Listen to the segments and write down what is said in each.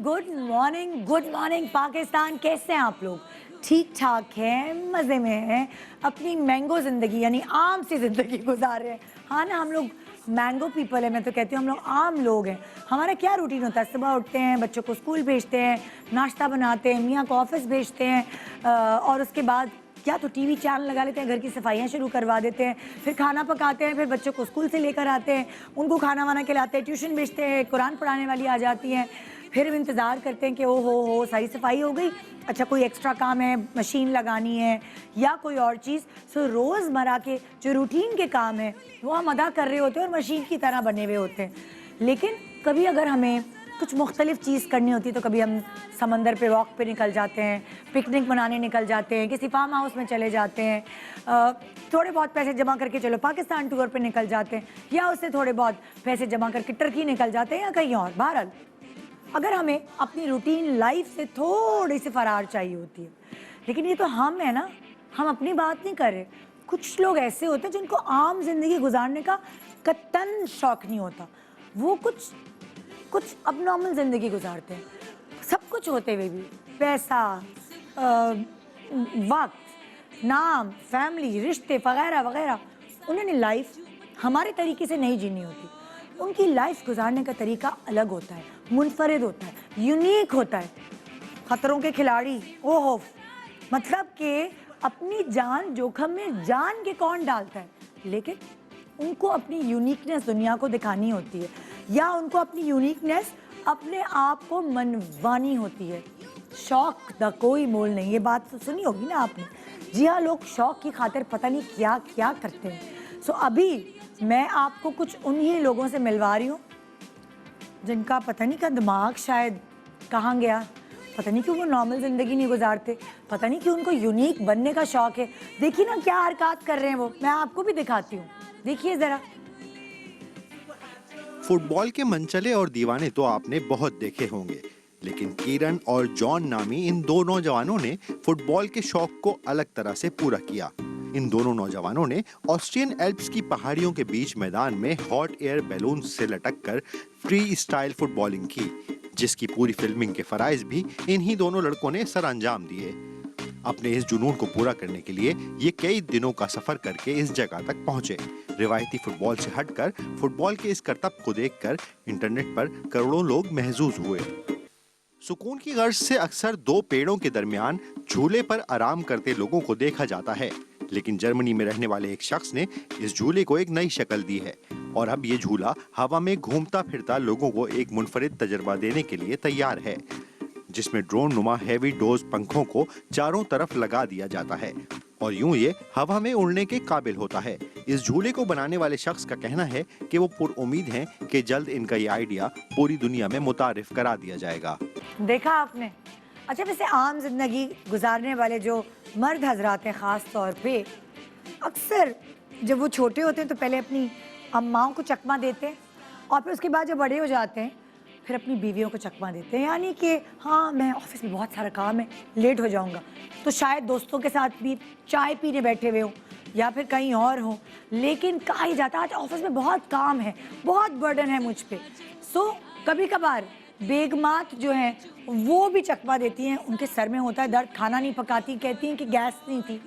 Good morning Pakistan. कैसे हैं आप लोग? ठीक ठाक हैं, मज़े में हैं, अपनी मैंगो ज़िंदगी यानी आम सी ज़िंदगी गुजार रहे हैं। हाँ ना, हम लोग मैंगो पीपल है, मैं तो कहती हूँ हम लोग आम लोग हैं। हमारा क्या रूटीन होता है? सुबह उठते हैं, बच्चों को स्कूल भेजते हैं, नाश्ता बनाते हैं, मियाँ को ऑफिस भेजते हैं और उसके बाद क्या तो टीवी चैनल लगा लेते हैं, घर की सफाइयाँ शुरू करवा देते हैं, फिर खाना पकाते हैं, फिर बच्चों को स्कूल से लेकर आते हैं, उनको खाना वाना खिलाते हैं, ट्यूशन भेजते हैं, कुरान पढ़ाने वाली आ जाती हैं, फिर हम इंतज़ार करते हैं कि ओ हो सारी सफाई हो गई, अच्छा कोई एक्स्ट्रा काम है, मशीन लगानी है या कोई और चीज़। सो रोज़मर्रा के जो रूटीन के काम है वो हम अदा कर रहे होते हैं और मशीन की तरह बने हुए होते हैं। लेकिन कभी अगर हमें कुछ मुख्तलिफ चीज़ करनी होती है तो कभी हम समंदर पे वॉक पे निकल जाते हैं, पिकनिक मनाने निकल जाते हैं, किसी फार्म हाउस में चले जाते हैं, थोड़े बहुत पैसे जमा करके चलो पाकिस्तान टूर पे निकल जाते हैं, या उससे थोड़े बहुत पैसे जमा करके टर्की निकल जाते हैं या कहीं और। बहरहाल अगर हमें अपनी रूटीन लाइफ से थोड़ी सी फरार चाहिए होती है, लेकिन ये तो हम है ना, हम अपनी बात नहीं कर रहे। कुछ लोग ऐसे होते हैं जिनको आम जिंदगी गुजारने का कतन शौक नहीं होता, वो कुछ अब नॉर्मल ज़िंदगी गुजारते हैं, सब कुछ होते हुए भी, पैसा, वक्त, नाम, फैमिली, रिश्ते वगैरह वगैरह। उन्होंने लाइफ हमारे तरीके से नहीं जीनी होती, उनकी लाइफ गुजारने का तरीका अलग होता है, मुनफरिद होता है, यूनिक होता है। खतरों के खिलाड़ी, ओहो, मतलब कि अपनी जान जोखम में जान के कौन डालता है, लेकिन उनको अपनी यूनिकनेस दुनिया को दिखानी होती है, या उनको अपनी यूनिकनेस अपने आप को मनवानी होती है। शौक का कोई मोल नहीं, ये बात तो सुनी होगी ना आपने। जी हाँ, लोग शौक की खातिर पता नहीं क्या क्या करते हैं। सो अभी मैं आपको कुछ उन्हीं लोगों से मिलवा रही हूँ जिनका पता नहीं का दिमाग शायद कहाँ गया, पता नहीं क्यों वो नॉर्मल ज़िंदगी नहीं गुजारते, पता नहीं क्यों उनको यूनिक बनने का शौक है। देखिए ना क्या हरकत कर रहे हैं वो, मैं आपको भी दिखाती हूँ, देखिए ज़रा। फुटबॉल के मनचले और दीवाने तो आपने बहुत देखे होंगे, लेकिन किरण और जॉन नामी इन दो नौजवानों ने फुटबॉल के शौक को अलग तरह से पूरा किया। इन दोनों नौजवानों ने ऑस्ट्रियन एल्प्स की पहाड़ियों के बीच मैदान में हॉट एयर बैलून से लटककर फ्री स्टाइल फुटबॉलिंग की, जिसकी पूरी फिल्मिंग के फराइज भी इन्हीं दोनों लड़कों ने सर अंजाम दिए। अपने इस जुनून को पूरा करने के लिए ये कई दिनों का सफर करके इस जगह तक पहुंचे। रिवायती फुटबॉल से हटकर फुटबॉल के इस करतब को देखकर इंटरनेट पर करोड़ों लोग महजूज हुए। सुकून की गर्ज से अक्सर दो पेड़ों के दरमियान झूले पर आराम करते लोगों को देखा जाता है, लेकिन जर्मनी में रहने वाले एक शख्स ने इस झूले को एक नई शक्ल दी है और अब ये झूला हवा में घूमता फिरता लोगों को एक मुनफरिद तजुर्बा देने के लिए तैयार है, जिसमें ड्रोन नुमा हैवी डोज पंखों को चारों तरफ लगा दिया जाता है और यूं ये हवा में उड़ने के काबिल होता है। इस झूले को बनाने वाले शख्स का कहना है कि वो पुरउम्मीद हैं कि जल्द इनका ये आइडिया पूरी दुनिया में मुतारिफ करा दिया जाएगा। देखा आपने? अच्छा, वैसे आम जिंदगी गुजारने वाले जो मर्द हजरात हैं ख़ास तौर पे, अक्सर जब वो छोटे होते हैं तो पहले अपनी अम्माओं को चकमा देते हैं और फिर उसके बाद जब बड़े हो जाते हैं फिर अपनी बीवियों को चकमा देते हैं, यानी कि हाँ मैं ऑफिस में बहुत सारा काम है, लेट हो जाऊंगा, तो शायद दोस्तों के साथ भी चाय पीने बैठे हुए हों या फिर कहीं और हो, लेकिन कहा ही जाता है आज ऑफिस में बहुत काम है, बहुत बर्डन है मुझ पे। सो कभी कभार बेगमात जो हैं वो भी चकमा देती हैं, उनके सर में होता है दर्द, खाना नहीं पकाती, कहती हैं कि गैस नहीं थी,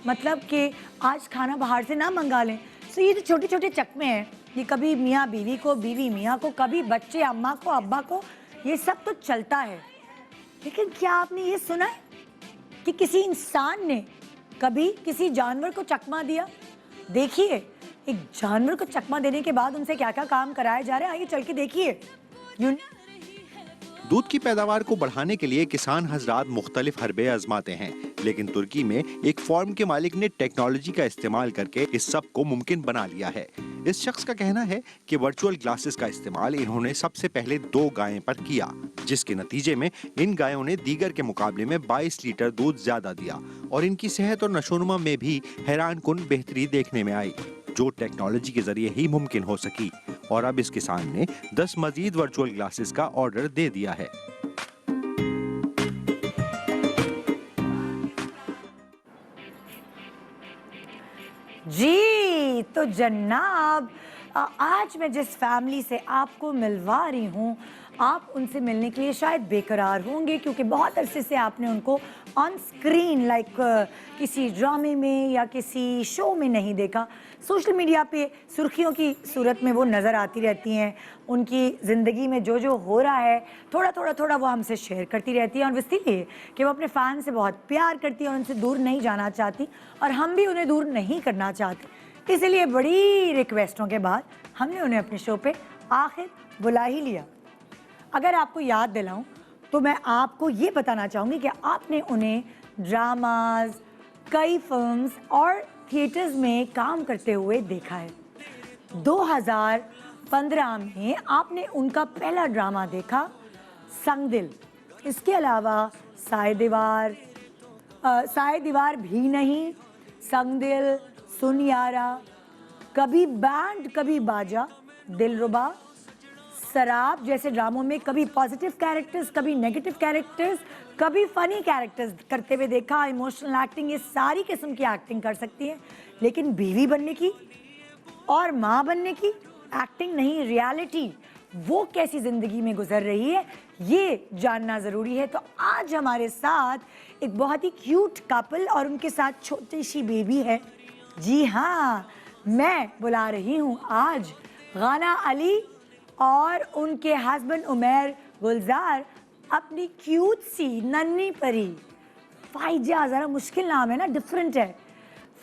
मतलब कि आज खाना बाहर से ना मंगा लें। सो ये जो छोटे छोटे चकमे हैं, ये कभी मियाँ बीवी को, बीवी मियाँ को, कभी बच्चे अम्मा को, अब्बा को, ये सब तो चलता है। लेकिन क्या आपने ये सुना है कि किसी इंसान ने कभी किसी जानवर को चकमा दिया? देखिए एक जानवर को चकमा देने के बाद उनसे क्या क्या काम कराया जा रहा है, आइए चल के देखिए। दूध की पैदावार को बढ़ाने के लिए किसान हजरात मुख्तलिफ हरबे आजमाते हैं, लेकिन तुर्की में एक फार्म के मालिक ने टेक्नोलॉजी का इस्तेमाल करके इस सब को मुमकिन बना लिया है। इस शख्स का कहना है कि वर्चुअल ग्लासेस का इस्तेमाल इन्होंने सबसे पहले 2 गायें पर किया, जिसके नतीजे में इन गायों ने दीगर के मुकाबले में 22 लीटर दूध ज्यादा दिया और इनकी सेहत और नशोनुमा में भी हैरानकुन बेहतरी देखने में आई, जो टेक्नोलॉजी के जरिए ही मुमकिन हो सकी। और अब इस किसान ने 10 मजीद वर्चुअल ग्लासेस का ऑर्डर दे दिया है। जी तो जनाब, आज मैं जिस फैमिली से आपको मिलवा रही हूँ आप उनसे मिलने के लिए शायद बेकरार होंगे क्योंकि बहुत अरसे से आपने उनको ऑन स्क्रीन लाइक किसी ड्रामे में या किसी शो में नहीं देखा। सोशल मीडिया पे सुर्खियों की सूरत में वो नज़र आती रहती हैं, उनकी ज़िंदगी में जो जो हो रहा है थोड़ा वो हमसे शेयर करती रहती है और इसीलिए कि वो अपने फ़ैन से बहुत प्यार करती है और उनसे दूर नहीं जाना चाहती और हम भी उन्हें दूर नहीं करना चाहते। इसलिए बड़ी रिक्वेस्टों के बाद हमने उन्हें अपने शो पे आखिर बुला ही लिया। अगर आपको याद दिलाऊं तो मैं आपको ये बताना चाहूँगी कि आपने उन्हें ड्रामाज, कई फिल्म्स और थिएटर्स में काम करते हुए देखा है। 2015 में आपने उनका पहला ड्रामा देखा संग दिल। इसके अलावा साए दीवार भी नहीं, संग दिल, सुन यारा, कभी बैंड कभी बाजा, दिलरुबा, शराब जैसे ड्रामों में कभी पॉजिटिव कैरेक्टर्स, कभी नेगेटिव कैरेक्टर्स, कभी फनी कैरेक्टर्स करते हुए देखा। इमोशनल एक्टिंग, ये सारी किस्म की एक्टिंग कर सकती है, लेकिन बीवी बनने की और माँ बनने की एक्टिंग नहीं, रियलिटी वो कैसी ज़िंदगी में गुजर रही है ये जानना ज़रूरी है। तो आज हमारे साथ एक बहुत ही क्यूट कपल और उनके साथ छोटी सी बेबी है। जी हाँ, मैं बुला रही हूँ आज गाना अली और उनके हस्बैंड उमैर गुलजार अपनी क्यूट सी नन्ही परी फाइजा, ज़रा मुश्किल नाम है ना, डिफरेंट है,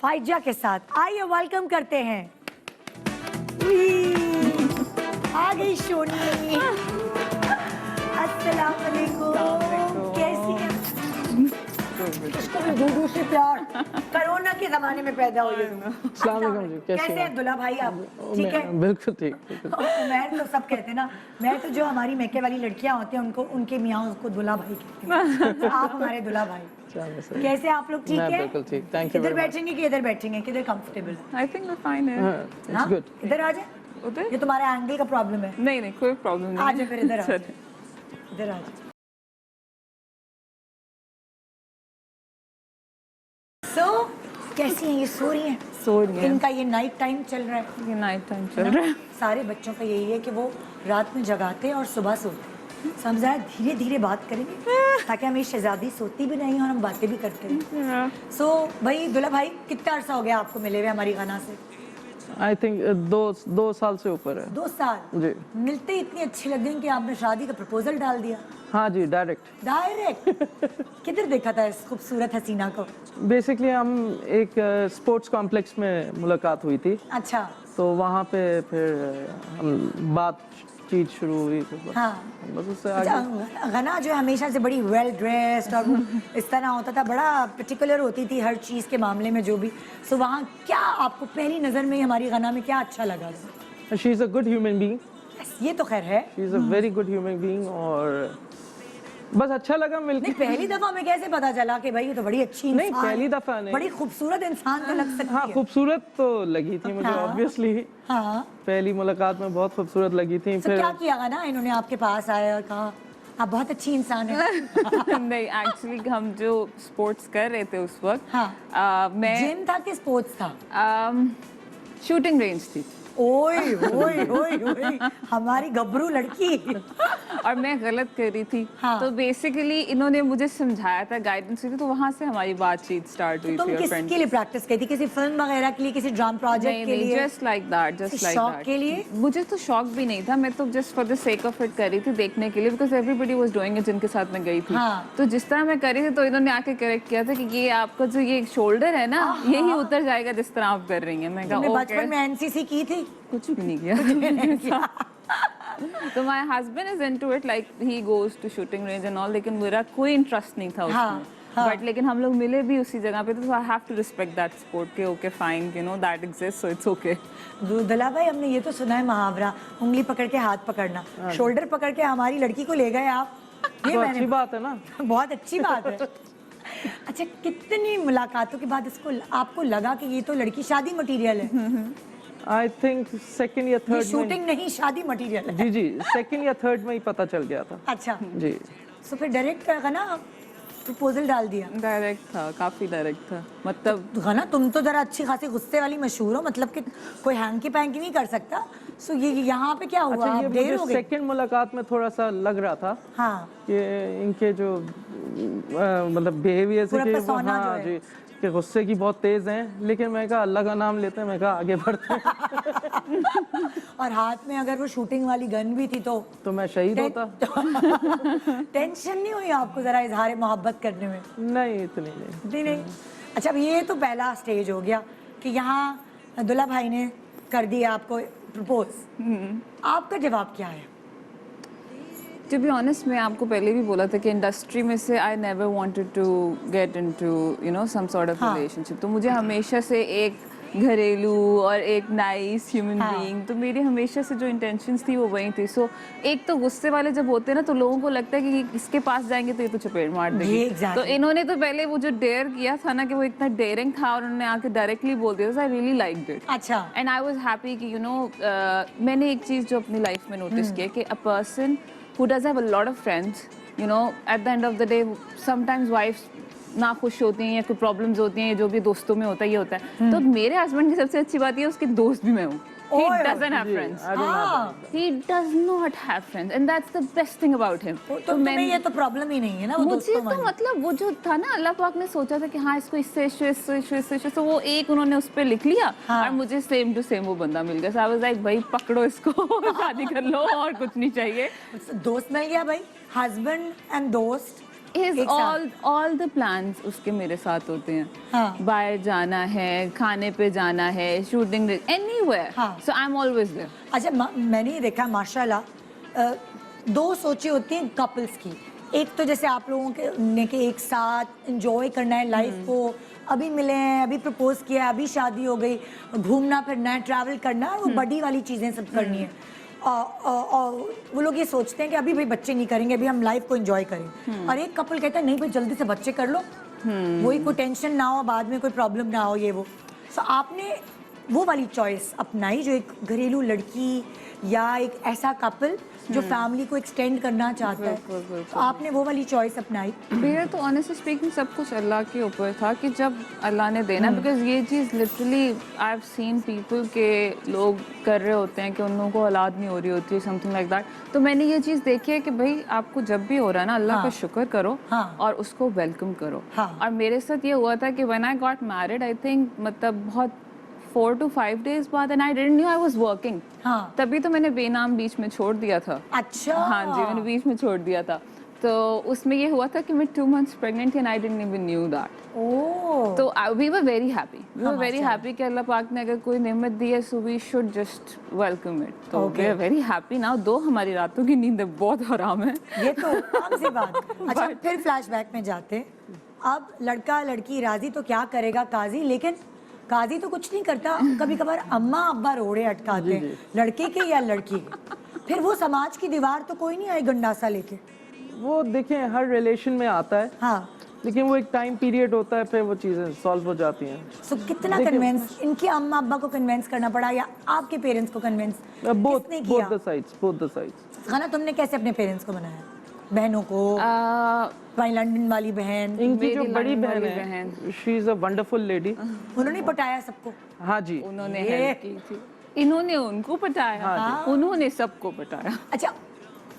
फाइजा के साथ। आइए वेलकम करते हैं। आ गई शोनी। अस्सलाम वालेकुम, कैसी हैं? इसको भी दूर से प्यार, कोरोना के जमाने में पैदा हुई हूँ। कैसे हैं दुल्हा भाई आप? ठीक है, बिल्कुल ठीक। मैं तो सब कहते हैं ना, मैं तो जो हमारी मैके वाली लड़कियां होती हैं उनको, उनके मियाँ उसको दुल्हा भाई कहते हैं। तो आप हमारे दुल्हा भाई। कैसे आप लोग? ठीक है, बिल्कुल ठीक, थैंक यू। इधर बैठेंगे कि इधर बैठेंगे, किधर comfortable? I think we fine है। It's good. इधर आ जाए। उधर ये तुम्हारा एंगल का प्रॉब्लम है। नहीं नहीं कोई प्रॉब्लम नहीं। आ जाए फिर इधर आ जाए। चलिए। इधर आ जाए। सो कैसी हैं ये? सो रही हैं? सो रही है। इनका ये नाइट टाइम चल रहा है। ये नाइट टाइम चल रहा है। सारे बच्चों का यही है कि वो रात में जगाते हैं और सुबह सोते हैं। so हम जरा धीरे धीरे बात करेंगे ताकि हमें शहजादी सोती भी नहीं और हम बातें भी करते हैं। सो भाई दुल्हा भाई, कितना अरसा हो गया आपको मिले हुए हमारी गाना से? आई थिंक दो साल से ऊपर है। 2 साल? जी। मिलते ही इतनी अच्छी लग गई कि आपने शादी का प्रपोजल डाल दिया। हाँ जी, डायरेक्ट। किधर देखा था इस खूबसूरत हसीना को? बेसिकली हम एक स्पोर्ट्स कॉम्प्लेक्स में मुलाकात हुई थी, अच्छा। तो वहाँ पे फिर हम बातचीत शुरू हुई, तो हाँ, बस उससे अच्छा, आगे। गना जो हमेशा से बड़ी वेल ड्रेस्ड और वो इस तरह होता था, बड़ा पर्टिकुलर होती थी हर चीज़ के मामले में जो भी। सो वहाँ क्या आपको पहली नज़र में हमारी गना में क्या अच्छा लगा? She is a good human being. ये तो खैर है। She is a very good human being और बस अच्छा लगा मिलके। नहीं, पहली दफा में कैसे पता चला कि भाई ये तो बड़ी अच्छी नहीं, इंसान, पहली दफा नहीं, बड़ी खूबसूरत इंसान तो लग सकती हाँ है। खूबसूरत तो लगी थी मुझे, हाँ। ऑब्वियसली। हाँ, पहली मुलाकात में बहुत खूबसूरत लगी थी। तो फिर क्या किया ना, इन्होंने आपके पास आए और कहा आप बहुत अच्छी इंसान है? नहीं, एक्चुअली हम जो स्पोर्ट्स कर रहे थे उस वक्त, हाँ। मैं जिम था कि स्पोर्ट्स था? शूटिंग रेंज थी ओए ओए ओए ओए, हमारी गबरू लड़की। और मैं गलत कर रही थी। हाँ। तो बेसिकली इन्होंने मुझे समझाया था, गाइडेंस हुई थी, तो वहाँ से हमारी बातचीत स्टार्ट हुई तुम थी। किसके लिए प्रैक्टिस की थी? किसी फिल्म वगैरह के लिए, किसी ड्रामा प्रोजेक्ट के लिए? Just like that, just like शौक दैट। के लिए? मुझे तो शौक भी नहीं था, मैं तो just for the sake of it कर रही थी, देखने के लिए, because everybody was doing it जिनके साथ मैं गई थी। हाँ। तो जिस तरह मैं कर रही थी तो इन्होंने आके करेक्ट किया था कि ये आपका जो ये शोल्डर है ना, यही उतर जाएगा जिस तरह आप कर रही हैं। मैं तुमने कहा बचपन में एनसीसी की थी? कुछ भी नहीं किया। तो my husband is into it, like he goes to shooting range and all, लेकिन मेरा कोई इंटरेस्ट नहीं था उसमें। बट लेकिन हम लोग मिले भी उसी जगह पे, तो I have to respect that sport के। Okay fine, you know that exist, so it's okay. दुल्हा भाई, हमने ये तो सुना है मुहावरा, उंगली पकड़ के हाथ पकड़ना, शोल्डर पकड़ के हमारी लड़की को ले गए आप। ये तो अच्छी बात है ना। बहुत अच्छी बात है। अच्छा, कितनी मुलाकातों के बाद इसको आपको लगा कि ये तो लड़की शादी मटेरियल है? आई थिंक सेकंड या ये थर्ड में। शूटिंग नहीं, शादी मटेरियल है। जी, सेकंड या थर्ड में ही पता चल गया था। अच्छा जी। तो फिर डायरेक्ट ना प्रपोजल डाल दिया? डायरेक्ट था, काफी डायरेक्ट था। मतलब तो ना, तुम तो जरा अच्छी खासी गुस्से वाली मशहूर हो, मतलब कि कोई हैंकी पैंकी नहीं कर सकता, सो ये यहाँ पे क्या हुआ? अच्छा, ये आप देर मुझे हो गई? सेकंड मुलाकात में थोड़ा सा लग रहा था हाँ, कि इनके जो मतलब बिहेवियर से पूरा कि वो persona जो हाँ है। जी कि गुस्से की बहुत तेज हैं, लेकिन मैं कहा अल्लाह का नाम लेते हैं, मैं कहा आगे बढ़ते हैं। और हाथ में अगर वो शूटिंग वाली गन भी थी तो मैं शहीद होता। टेंशन नहीं हुई आपको जरा इजहार मोहब्बत करने में? नहीं, इतनी नहीं। नहीं नहीं। अच्छा, अब ये तो पहला स्टेज हो गया कि यहाँ दुल्हा भाई ने कर दिया आपको प्रपोज। आपका जवाब क्या है? टू बी ऑनेस्ट, मैं आपको पहले भी बोला था कि इंडस्ट्री में से I never wanted to get into you know some sort of हाँ। रिलेशनशिप। तो मुझे हमेशा से एक घरेलू और एक नाइस ह्यूमन हाँ। बीइंग, तो मेरी हमेशा से जो इंटेंशंस थी वो वही थी। सो एक तो गुस्से वाले जब होते हैं ना, तो लोगों को लगता है कि इसके पास जाएंगे तो ये तो चपेट मार देगी। ये exactly। तो इन्होंने तो पहले वो जो डेयर किया था ना, कि वो इतना डेयरिंग था और उन्होंने आके डायरेक्टली बोल दिया, आई रियली लाइक्ड इट। अच्छा, एंड आई वाज हैप्पी कि यू नो मैंने एक चीज़ जो अपनी लाइफ में नोटिस किया कि a person who does have a lot of friends, you know, at the end of the day sometimes wives ना खुश होती हैं या कोई प्रॉब्लम्स होती हैं, जो भी दोस्तों में होता है ये होता है। तो मेरे हस्बैंड की सबसे अच्छी बात ये है, उसके दोस्त भी मैं हूँ। He ओए, doesn't have ji, friends. I don't have हाँ, He does not have friends and that's the best thing about him. तो तुम्हें ये तो प्रॉब्लम ही नहीं है ना वो मुझे दोस्तों तो वाली। मतलब वो जो था ना, अल्लाह पाक ने सोचा था कि हाँ इसको इससे इशू, तो वो एक उन्होंने उस पर लिख लिया। हाँ। और मुझे सेम टू सेम वो बंदा मिल गया। आई वाज लाइक भाई पकड़ो इसको शादी कर लो और कुछ नहीं चाहिए। दोस्त मिल गया भाई, हस्बैंड एंड दोस्त His एक साथ। all the plans उसके मेरे साथ होते हैं। हाँ। बाहर जाना है, खाने पे जाना है, शूटिंग, anywhere. हाँ। So I'm always there. अच्छा, मैंने ये देखा माशाल्लाह, दो सोचें होती हैं कपल्स की। एक तो जैसे आप लोगों के ने के एक साथ एंजॉय करना है लाइफ को, अभी मिले हैं, अभी प्रपोज किया है, अभी शादी हो गई, घूमना फिरना है, ट्रैवल करना है, और वो बड़ी वाली चीज़ें सब करनी है। और वो लोग ये सोचते हैं कि अभी भाई बच्चे नहीं करेंगे, अभी हम लाइफ को एंजॉय करें। और एक कपल कहता है नहीं भाई जल्दी से बच्चे कर लो, वही कोई टेंशन ना हो, बाद में कोई प्रॉब्लम ना हो, ये वो। सो आपने वो वाली चॉइस अपनाई जो एक घरेलू लड़की या एक ऐसा कपल जो फैमिली को एक्सटेंड करना चाहता है, बिल्कुल, बिल्कुल। तो आपने वो वाली चॉइस अपनाई। मेरा तो ऑनेस्टली स्पीकिंग सब कुछ अल्लाह के ऊपर था कि जब अल्लाह ने देना, बिकॉज ये चीज़ literally I have seen people के लोग कर रहे होते हैं कि उन लोगों को औलाद नहीं हो रही होती है, समथिंग लाइक दैट। तो मैंने ये चीज़ देखी है कि भाई आपको जब भी हो रहा है ना, अल्लाह का शुक्र करो और उसको वेलकम करो। और मेरे साथ ये हुआ था कि when I got married, I think मतलब बहुत 4 to 5 days बाद, and I didn't knew I was working. हाँ। तभी तो मैंने बेनाम बीच में छोड़ दिया था। अच्छा। हाँ जी, मैंने बीच में छोड़ दिया था। तो उसमें ये हुआ था कि मैं 2 months प्रेग्नेंट थी and I didn't even knew that. Oh. तो we were very happy, we were very माशाल्लाह। हैप्पी कि अल्लाह पाक ने अगर कोई नेमत दी है, so we should just welcome it. तो we Okay। Are very happy now. दो हमारी रातों की नींद बहुत हराम है। ये तो आम सी बात। अच्छा, फिर फ्लैशबैक में जाते, अब लड़का लड़की राजी तो क्या करेगा काजी, लेकिन काजी तो कुछ नहीं करता, कभी कभार अम्मा अब्बा रोड़े अटकाते हैं लड़के के या लड़की के। फिर वो समाज की दीवार तो कोई नहीं आई गंडासा लेके। वो देखें हर रिलेशन में आता है, हाँ। लेकिन वो एक टाइम पीरियड होता है, फिर वो चीज़ें सॉल्व हो जाती हैं। सो कितना देखिए- कन्वेंस इनके अम्मा अब्बा को कन्वेंस करना पड़ा या आपके पेरेंट्स को कन्वेंस बोथ किसने किया? The sides. खाना तुमने कैसे अपने पेरेंट्स को बनाया? बहनों को, भाई लंदन वाली बहन, इनकी जो मेरी बड़ी लंदन बहन वाली है, she is a wonderful lady. उन्होंने पटाया सबको? हाँ जी। उन्होंने ये- हेल्प की थी, इन्होंने उनको पटाया, उन्होंने सबको पटाया। अच्छा,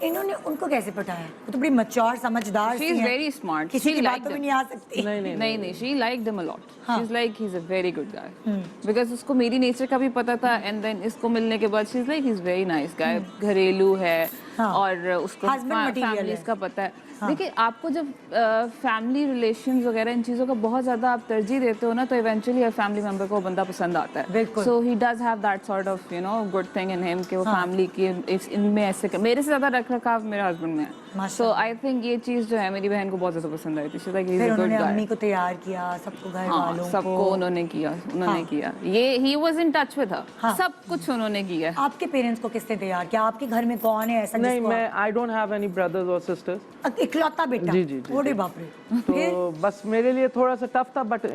इन्होंने उनको कैसे पटाया? वो तो बड़ी मच्योर समझदार She सी is हैं। very smart. किसी She की liked बातों में him. नहीं आ सकती। नहीं। she liked him a lot. हाँ. She's like he's a very good guy. Because उसको मेरी नेचर का भी पता था, and then इसको मिलने के बाद she's like he's very nice guy. घरेलू है हाँ. और उसको Husband material फैमिली है। का पता है। देखिए आपको जब फैमिली रिलेशंस वगैरह इन चीज़ों का बहुत ज़्यादा आप तरजीह देते हो ना, तो इवेंचुअली हर फैमिली मेंबर को वो बंदा पसंद आता है। बिल्कुल। So he does have that sort of you know good thing in him कि वो फैमिली की इनमें ऐसे मेरे से ज़्यादा रख रखाव मेरे हस्बैंड में है। सो माशाल्लाह। आई थिंक ये चीज़ जो है मेरी बहन को बहुत ज़्यादा पसंद आई थी। शी लाइक ही इज फिर अ गुड उन्होंने गाय। अम्मी को तैयार किया, सबको घर हाँ, वालों सबको उन्होंने किया, हाँ। किया। ये he was in touch with her, हाँ। सब कुछ उन्होंने किया। आपके पेरेंट्स को किसने तैयार किया? आपके घर में कौन है ऐसा नहीं, जिसको मैं I don't have any brothers और सिस्टर्स, इकलौता बेटा? जी, जी, जी, ओरे जी। बाप रे। फिर तो बस मेरे लिए थोड़ा सा टफ था, बट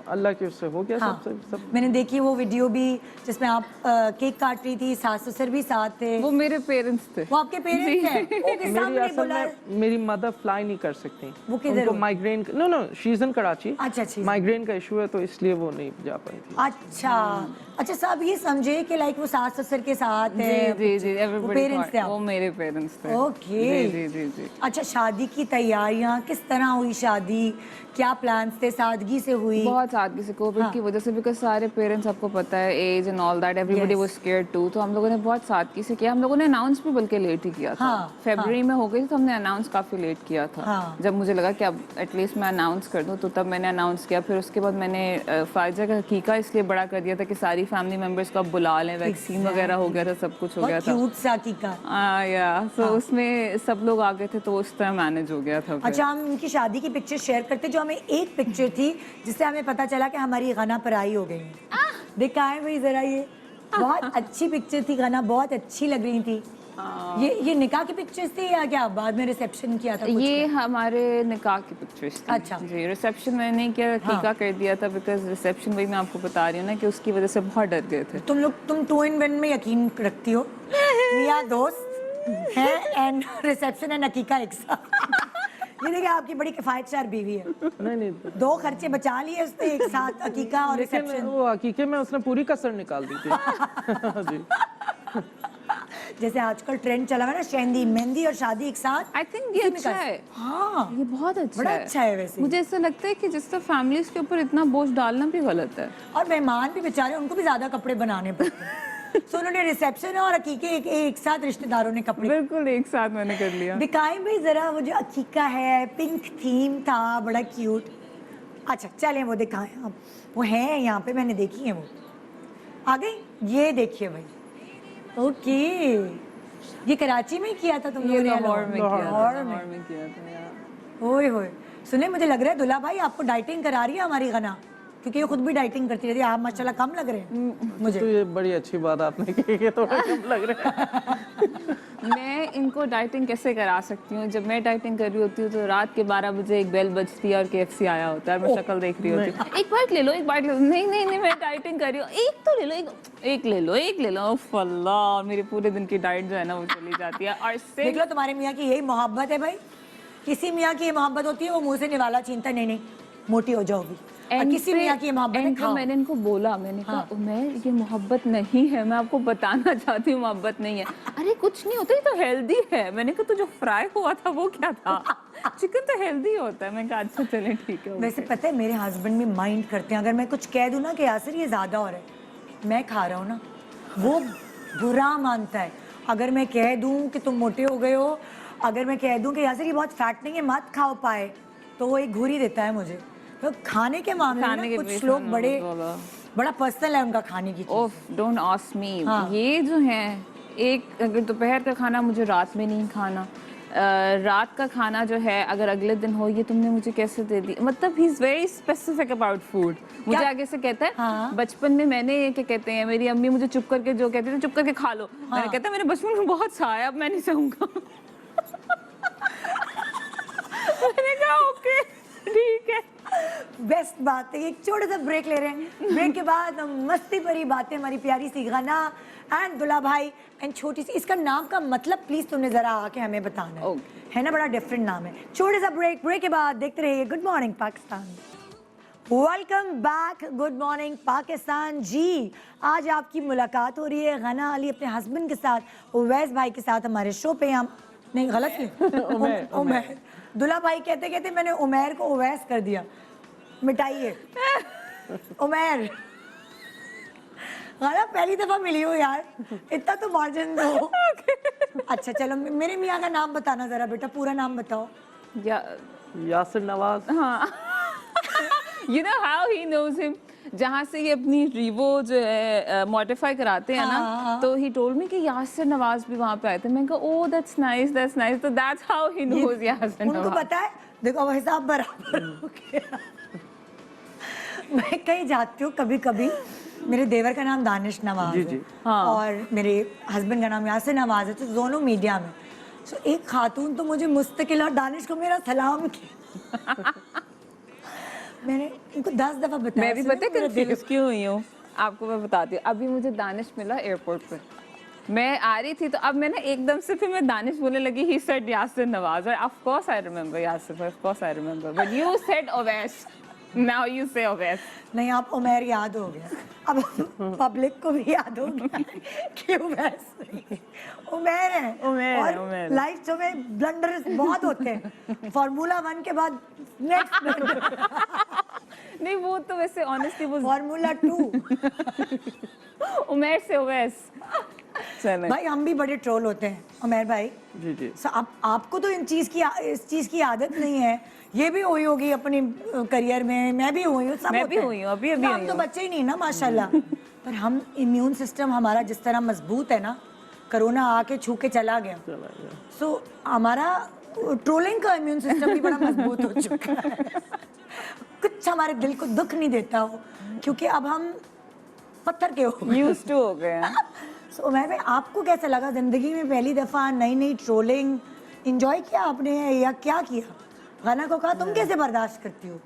अल्लाह के उससे हो गया हाँ, सब। मैंने देखी वो वीडियो भी जिसमें आप केक काट रही थी, सास ससुर भी साथ थे। वो मेरे पेरेंट्स थे। वो आपके पेरेंट्स हैं? ओके, मेरी सामने असल बोला। में मेरी मदर फ्लाई नहीं कर सकती, वो किधर उनको हो? Migraine, no she is in Karachi. अच्छा, अच्छा। माइग्रेन का इशू है, तो इसलिए वो नहीं जा पाई थी। अच्छा, अच्छा सब ये समझे कि लाइक वो सास ससुर के साथ जी है, जी जी, वो एवरीबॉडी पेरेंट्स थे वो आप? मेरे पेरेंट्स थे। ओके। जी जी जी जी। अच्छा शादी की तैयारियां किस तरह हुई? शादी क्या प्लान्स थे? सादगी से हुई? बहुत सादगी से, कोविड हाँ। की वजह से, बिकॉज सारे पेरेंट्स, आपको पता है, age and all that, everybody Yes. Was scared to, तो हम लोगों ने बहुत सादगी से किया। हम लोगों ने अनाउंस भी बल्कि लेट ही किया था। हाँ, फरवरी में हो गई थी, तो हमने अनाउंस काफ़ी लेट किया था। हाँ। जब मुझे लगा कि अब एटलीस्ट मैं अनाउंस कर दूँ, तो तब मैंने अनाउंस किया। फिर उसके बाद मैंने फाइजर का हकीका इसलिए बड़ा कर दिया था कि सारी फैमिली मेम्बर्स को अब बुला लें, वैक्सीन वगैरह हो गया था, सब कुछ हो गया था। क्यूट सा हकीका। या सो उसमें सब लोग आ गए थे, तो उस तरह मैनेज हो गया था फिर। अच्छा हम उनकी शादी की पिक्चर शेयर करते, जो हमें एक पिक्चर थी जिससे हमें पता चला कि हमारी गना पराई हो गई है। दिखाएं भाई जरा, ये बहुत अच्छी पिक्चर थी, गना बहुत अच्छी लग रही थी। ये निकाह की पिक्चर्स थी या क्या बाद में रिसेप्शन किया था कुछ? ये हमारे निकाह की पिक्चर्स थी। अच्छा। जी, रिसेप्शन मैंने नहीं किया, हकीका कर दिया था, बिकॉज रिसेप्शन वही मैं आपको बता रही हूँ ना कि उसकी वजह से बहुत डर गए थे। तुम 2 in 1 में यकीन रखती हो। मियाँ दोस्त है एंड रिसेप्शन एंड हकीका एक साथ। ये देखिए आपकी बड़ी किफायतशार बीवी है। नहीं 2 खर्चे बचा लिए उसने एक साथ, हकीका और लेकिन रिसेप्शन। वो हकीके में उसने पूरी कसर निकाल दी थी। जी। जैसे आजकल ट्रेंड चला हुआ है ना, शेंदी मेहंदी और शादी एक साथ। आई थिंक ये अच्छा है। हाँ ये बहुत अच्छा बड़ा है। अच्छा है वैसे। मुझे ऐसा लगता है कि जिस तरह फैमिलीज के ऊपर इतना बोझ डालना भी गलत है। और मेहमान भी बेचारे, उनको भी ज्यादा कपड़े बनाने पड़ते हैं। तो उन्होंने रिसेप्शन और अकीके एक साथ रिश्तेदारों ने कपड़े बिल्कुल एक साथ मैंने कर लिया। दिखाएं भाई जरा। वो जो अकीका है, पिंक थीम था, बड़ा क्यूट। अच्छा चलें वो दिखाएं अब। वो है यहाँ पे, मैंने देखी है वो। आ गई, ये देखिए भाई। ओके, ये कराची में ही किया था तुम ये लोगों ने? लाहौर में किया था। लाहौर लाहौर में। में किया था यार। ओए होए, सुने मुझे लग रहा है दुल्हा भाई आपको डाइटिंग करा रही है हमारी गना, क्योंकि ये खुद भी डाइटिंग करती रहती है। आप माशाल्लाह कम लग रहे हैं मुझे। तो ये बड़ी अच्छी बात आपने की कि थोड़ा कम लग रहा है। मैं इनको डाइटिंग कैसे करा सकती हूँ? जब मैं डाइटिंग कर रही होती हूँ तो रात के 12 बजे एक बेल बजती है और KFC आया होता है, मैं शक्ल देख रही होती हूँ, एक बाइट ले लो, एक बाइट ले लो। नहीं नहीं नहीं, मैं डाइटिंग कर रही हूँ, एक तो ले लो, एक ले लो, एक ले लो। उफ अल्लाह, मेरे पूरे दिन की डाइट जो है ना वो चली जाती है। और देख लो तुम्हारे मियाँ की यही मोहब्बत है भाई। किसी मियाँ की ये मोहब्बत होती है, वो मुंह से निवाला छीनता है, नहीं नहीं मोटी हो जाओगी। और किसी मियाँ की ये मोहब्बत है, खाओ। मैंने इनको बोला, मैंने कहा उमैर ये मोहब्बत नहीं है, मैं आपको बताना चाहती हूँ मोहब्बत नहीं है। अरे कुछ नहीं होता, ये तो हेल्दी है। मैंने कहा तो जो फ्राई हुआ था वो क्या था? चिकन तो हेल्दी होता है। मैं कहा अच्छा चले ठीक है। वैसे पता है मेरे हस्बैंड भी माइंड करते हैं, अगर मैं कुछ कह दूं ना कि यासर ये ज्यादा हो रहा है, मैं खा रहा हूँ ना, वो बुरा मानता है। अगर मैं कह दूं कि तुम मोटे हो गए हो, अगर मैं कह दूं कि यासर ये बहुत फैट नहीं है मत खाओ पाए, तो वो एक घूरी देता है मुझे। तो खाने के मामले में ना कुछ लोग बड़ा पर्सनल है उनका खाने की चीज़। ओफ डोंट आस्क मी। हाँ। ये जो है, एक अगर दोपहर का खाना मुझे रात में नहीं खाना, रात का खाना जो है अगर अगले दिन हो, ये तुमने मुझे कैसे दे दी? मतलब ही is very specific about food. मुझे आगे से कहता है हाँ। बचपन में मैंने क्या कहते हैं, मेरी अम्मी मुझे चुप करके जो कहती थी चुप करके खा लो, मैंने कहता मेरे बचपन में बहुत सा है, अब मैं नहीं सहूंगा। मैंने कहा ओके ठीक है। बेस्ट बात है। एक छोटा सा ब्रेक ले रहे हैं, ब्रेक के बाद हम मस्ती भरी बातें, हमारी प्यारी सी गना एंड दुल्हा भाई एंड छोटी सी, इसका नाम का मतलब प्लीज तुमने जरा आके हमें बताना है। है ना, बड़ा डिफरेंट नाम है। छोटे सा ब्रेक, ब्रेक के बाद देखते रहिए good morning Pakistan. Welcome back, good morning Pakistan. जी आज आपकी मुलाकात हो रही है गना अली अपने हस्बैंड के साथ, उवैस भाई के साथ हमारे शो पे। हम नहीं गलत है उमैर। दुल्हा भाई कहते कहते मैंने उमैर को उवैस कर दिया, मिटाइए उमैर। गना पहली दफा मिली हो यार, इतना तो मार्जिन दो। अच्छा चलो मेरे मियाँ का नाम बताना जरा बेटा, पूरा नाम बताओ। यासिर नवाज। हाँ। You know how he knows him? जहाँ से ये अपनी रीवो जो है मॉडिफाई कराते हैं ना, तो ही टोल्ड मी कि यासिर नवाज भी वहाँ पे आए थे। मैंने कहा ओह दैट्स नाइस, तो that's how he knows Yasir Nawaz. उनको पता है, देखो अब हिसाब बराबर हो गया। मैं कहीं जाती हूँ कभी कभी, मेरे देवर का नाम दानिश नवाज है और मेरे हस्बैंड का नाम यासिर नवाज है, तो दोनों मीडिया में। सो एक खातून तो मुझे मुस्तकिल और दानिश को मेरा सलाम किया। मैंने उनको 10 दफा बताया। मैं भी पता है कंफ्यूज क्यों हुई हूँ, आपको मैं बताती हूँ। अभी मुझे दानिश मिला एयरपोर्ट पे, मैं आ रही थी, तो अब मैं ना एकदम से फिर मैं दानिश बोलने लगी, ही सेड यासिर नवाज, और of course I remember Yasir, of course I remember, but you said Owais. Now you say Oves. नहीं, आप उमेर याद हो गया, अब पब्लिक को भी याद हो गया कि उमेर नहीं, उमेर है। उमेर है, और उमेर। लाइफ में ब्लंडर्स बहुत होते हैं, फार्मूला 1 के बाद नेक्स्ट नहीं वो तो वैसे ऑनेस्टली वो फार्मूला 2। उमेर से ओवेस। चलें। भाई हम भी बड़े ट्रोल होते हैं उमेर भाई। जी जी। आपको तो इस चीज की आदत नहीं है, ये भी हुई होगी अपनी करियर में, मैं भी हुई हूँ, सब मैं होते भी हैं। हुई हूँ, अभी तो हम हुई तो हूँ। बच्चे ही नहीं ना माशाल्लाह। पर हम इम्यून सिस्टम हमारा जिस तरह मजबूत है ना, कोरोना आके छू के चला गया, सो हमारा ट्रोलिंग का इम्यून सिस्टम भी बड़ा मजबूत हो चुका है। कुछ हमारे दिल को दुख नहीं देता हो, क्योंकि अब हम पत्थर के हो गए। Used to हो गए हैं। सो उमर भाई, आपको कैसा लगा जिंदगी में पहली दफा नई ट्रोलिंग एंजॉय किया आपने या क्या किया? गाना को कहा तुम कैसे बर्दाश्त करती हो?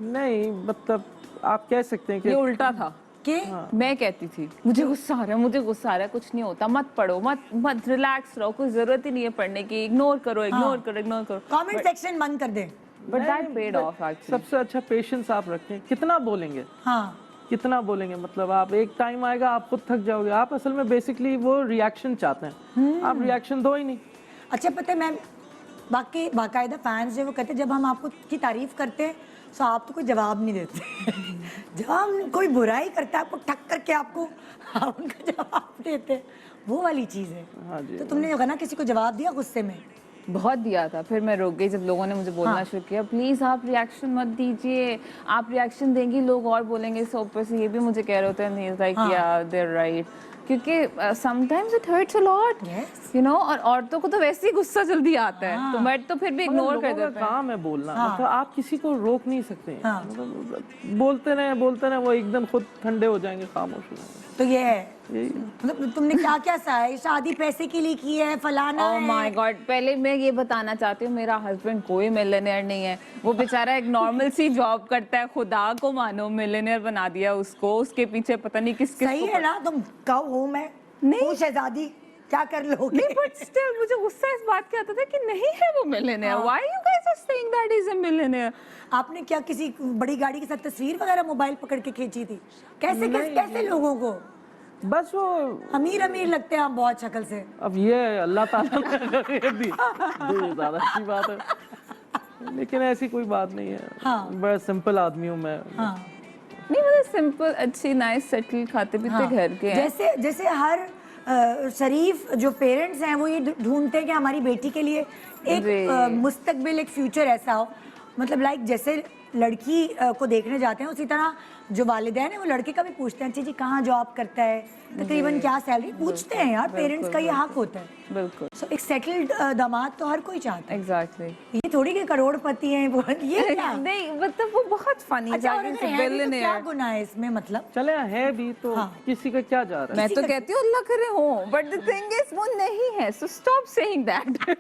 नहीं मतलब आप कह सकते हैं ये कि उल्टा था कि मैं कहती थी मुझे गुस्सा आ रहा है, मुझे गुस्सा आ रहा है, कुछ नहीं होता, मत पढ़ो, मत रिलैक्स रहो, कोई जरूरत ही नहीं है पढ़ने की, इग्नोर करो इग्नोर करो। कमेंट सेक्शन बंद कर दे। But that paid off actually. सबसे अच्छा पेशेंस आप रखें। कितना बोलेंगे, हाँ कितना बोलेंगे, मतलब आप एक टाइम आएगा आप खुद थक जाओगे। आप असल में बेसिकली वो रिएक्शन चाहते हैं, आप रिएक्शन दो ही नहीं। अच्छा, पता है मैं बाकायदा फैंस जो वो कहते हैं जब हम आपको की तारीफ करते हैं तो आप तो कोई जवाब नहीं देते। जब हम कोई बुराई करता है आपको ठक करके आपको आप उनका जवाब देते हैं, वो वाली चीज़ है। हाँ जी। तो तुमने जो ना किसी को जवाब दिया गुस्से में? बहुत दिया था, फिर मैं रुक गई जब लोगों ने मुझे बोलना शुरू किया प्लीज आप रिएक्शन मत दीजिए, आप रिएक्शन देंगी लोग और बोलेंगे। इससे ऊपर से ये भी मुझे कह रहे होते हैं लाइक या दे आर राइट, क्योंकि sometimes it hurts a lot you know. और औरतों को तो वैसे ही गुस्सा जल्दी आता है, तो बट तो फिर भी इग्नोर कर लोगों देते का हैं। काम है बोलना, मतलब आप किसी को रोक नहीं सकते हैं। मतलब बोलते रहे वो एकदम खुद ठंडे हो जाएंगे, खामोश हो जाएंगे। तो ये है यही मतलब तुमने क्या क्या सहा है? शादी पैसे के लिए की है, फलाना ओह है। माय गॉड, पहले मैं ये बताना चाहती हूँ मेरा हस्बैंड कोई मिलियनेयर नहीं है, वो बेचारा एक नॉर्मल सी जॉब करता है। खुदा को मानो मिलियनेयर बना दिया उसको, उसके पीछे पता नहीं किस सही है ना? तुम कहो हूँ मैं नहीं शहजादी, क्या कर लोगे? नहीं बट स्टिल मुझे गुस्सा इस बात का आता था कि नहीं है वो millionaire. Why you guys are saying that he is a millionaire? आपने क्या किसी बड़ी गाड़ी के साथ तस्वीर वगैरह मोबाइल पकड़ के खींची थी? कैसे लोगों को बस वो अमीर लगते हैं आप बहुत शक्ल से। अब ये अल्लाह ताला ने अगर दी तो ये ज्यादा अच्छी बात है, लेकिन ऐसी कोई बात नहीं है। हाँ। बड़ा सिंपल आदमी हूँ मैं। हाँ नहीं मुझे सिंपल अच्छी नाइस सेटल खाते पीते घर के हैं। जैसे हर शरीफ जो पेरेंट्स हैं वो ये ढूंढते हैं कि हमारी बेटी के लिए एक मुस्तकबिल, एक फ्यूचर ऐसा हो। मतलब लाइक जैसे लड़की को देखने जाते हैं उसी तरह जो वालिदैन है वो लड़के का भी पूछते हैं, जी कहाँ जॉब करता है, तकरीबन क्या सैलरी, पूछते हैं यार, पेरेंट्स का ये हक होता है। बिल्कुल। सो एक सेटल्ड दामाद तो हर कोई चाहता है। एग्जैक्टली। ये थोड़ी कि करोड़पति हैं वो, ये क्या? नहीं मतलब वो बहुत फनी अच्छा, और अगर है भी तो क्या बिलियनेयर। गुनाह है इसमें? मतलब चले है भी तो किसी का क्या जा रहा है। मैं तो कहती हूँ अल्लाह करे हो, बट द थिंग इज वो नहीं है, सो स्टॉप सेइंग दैट।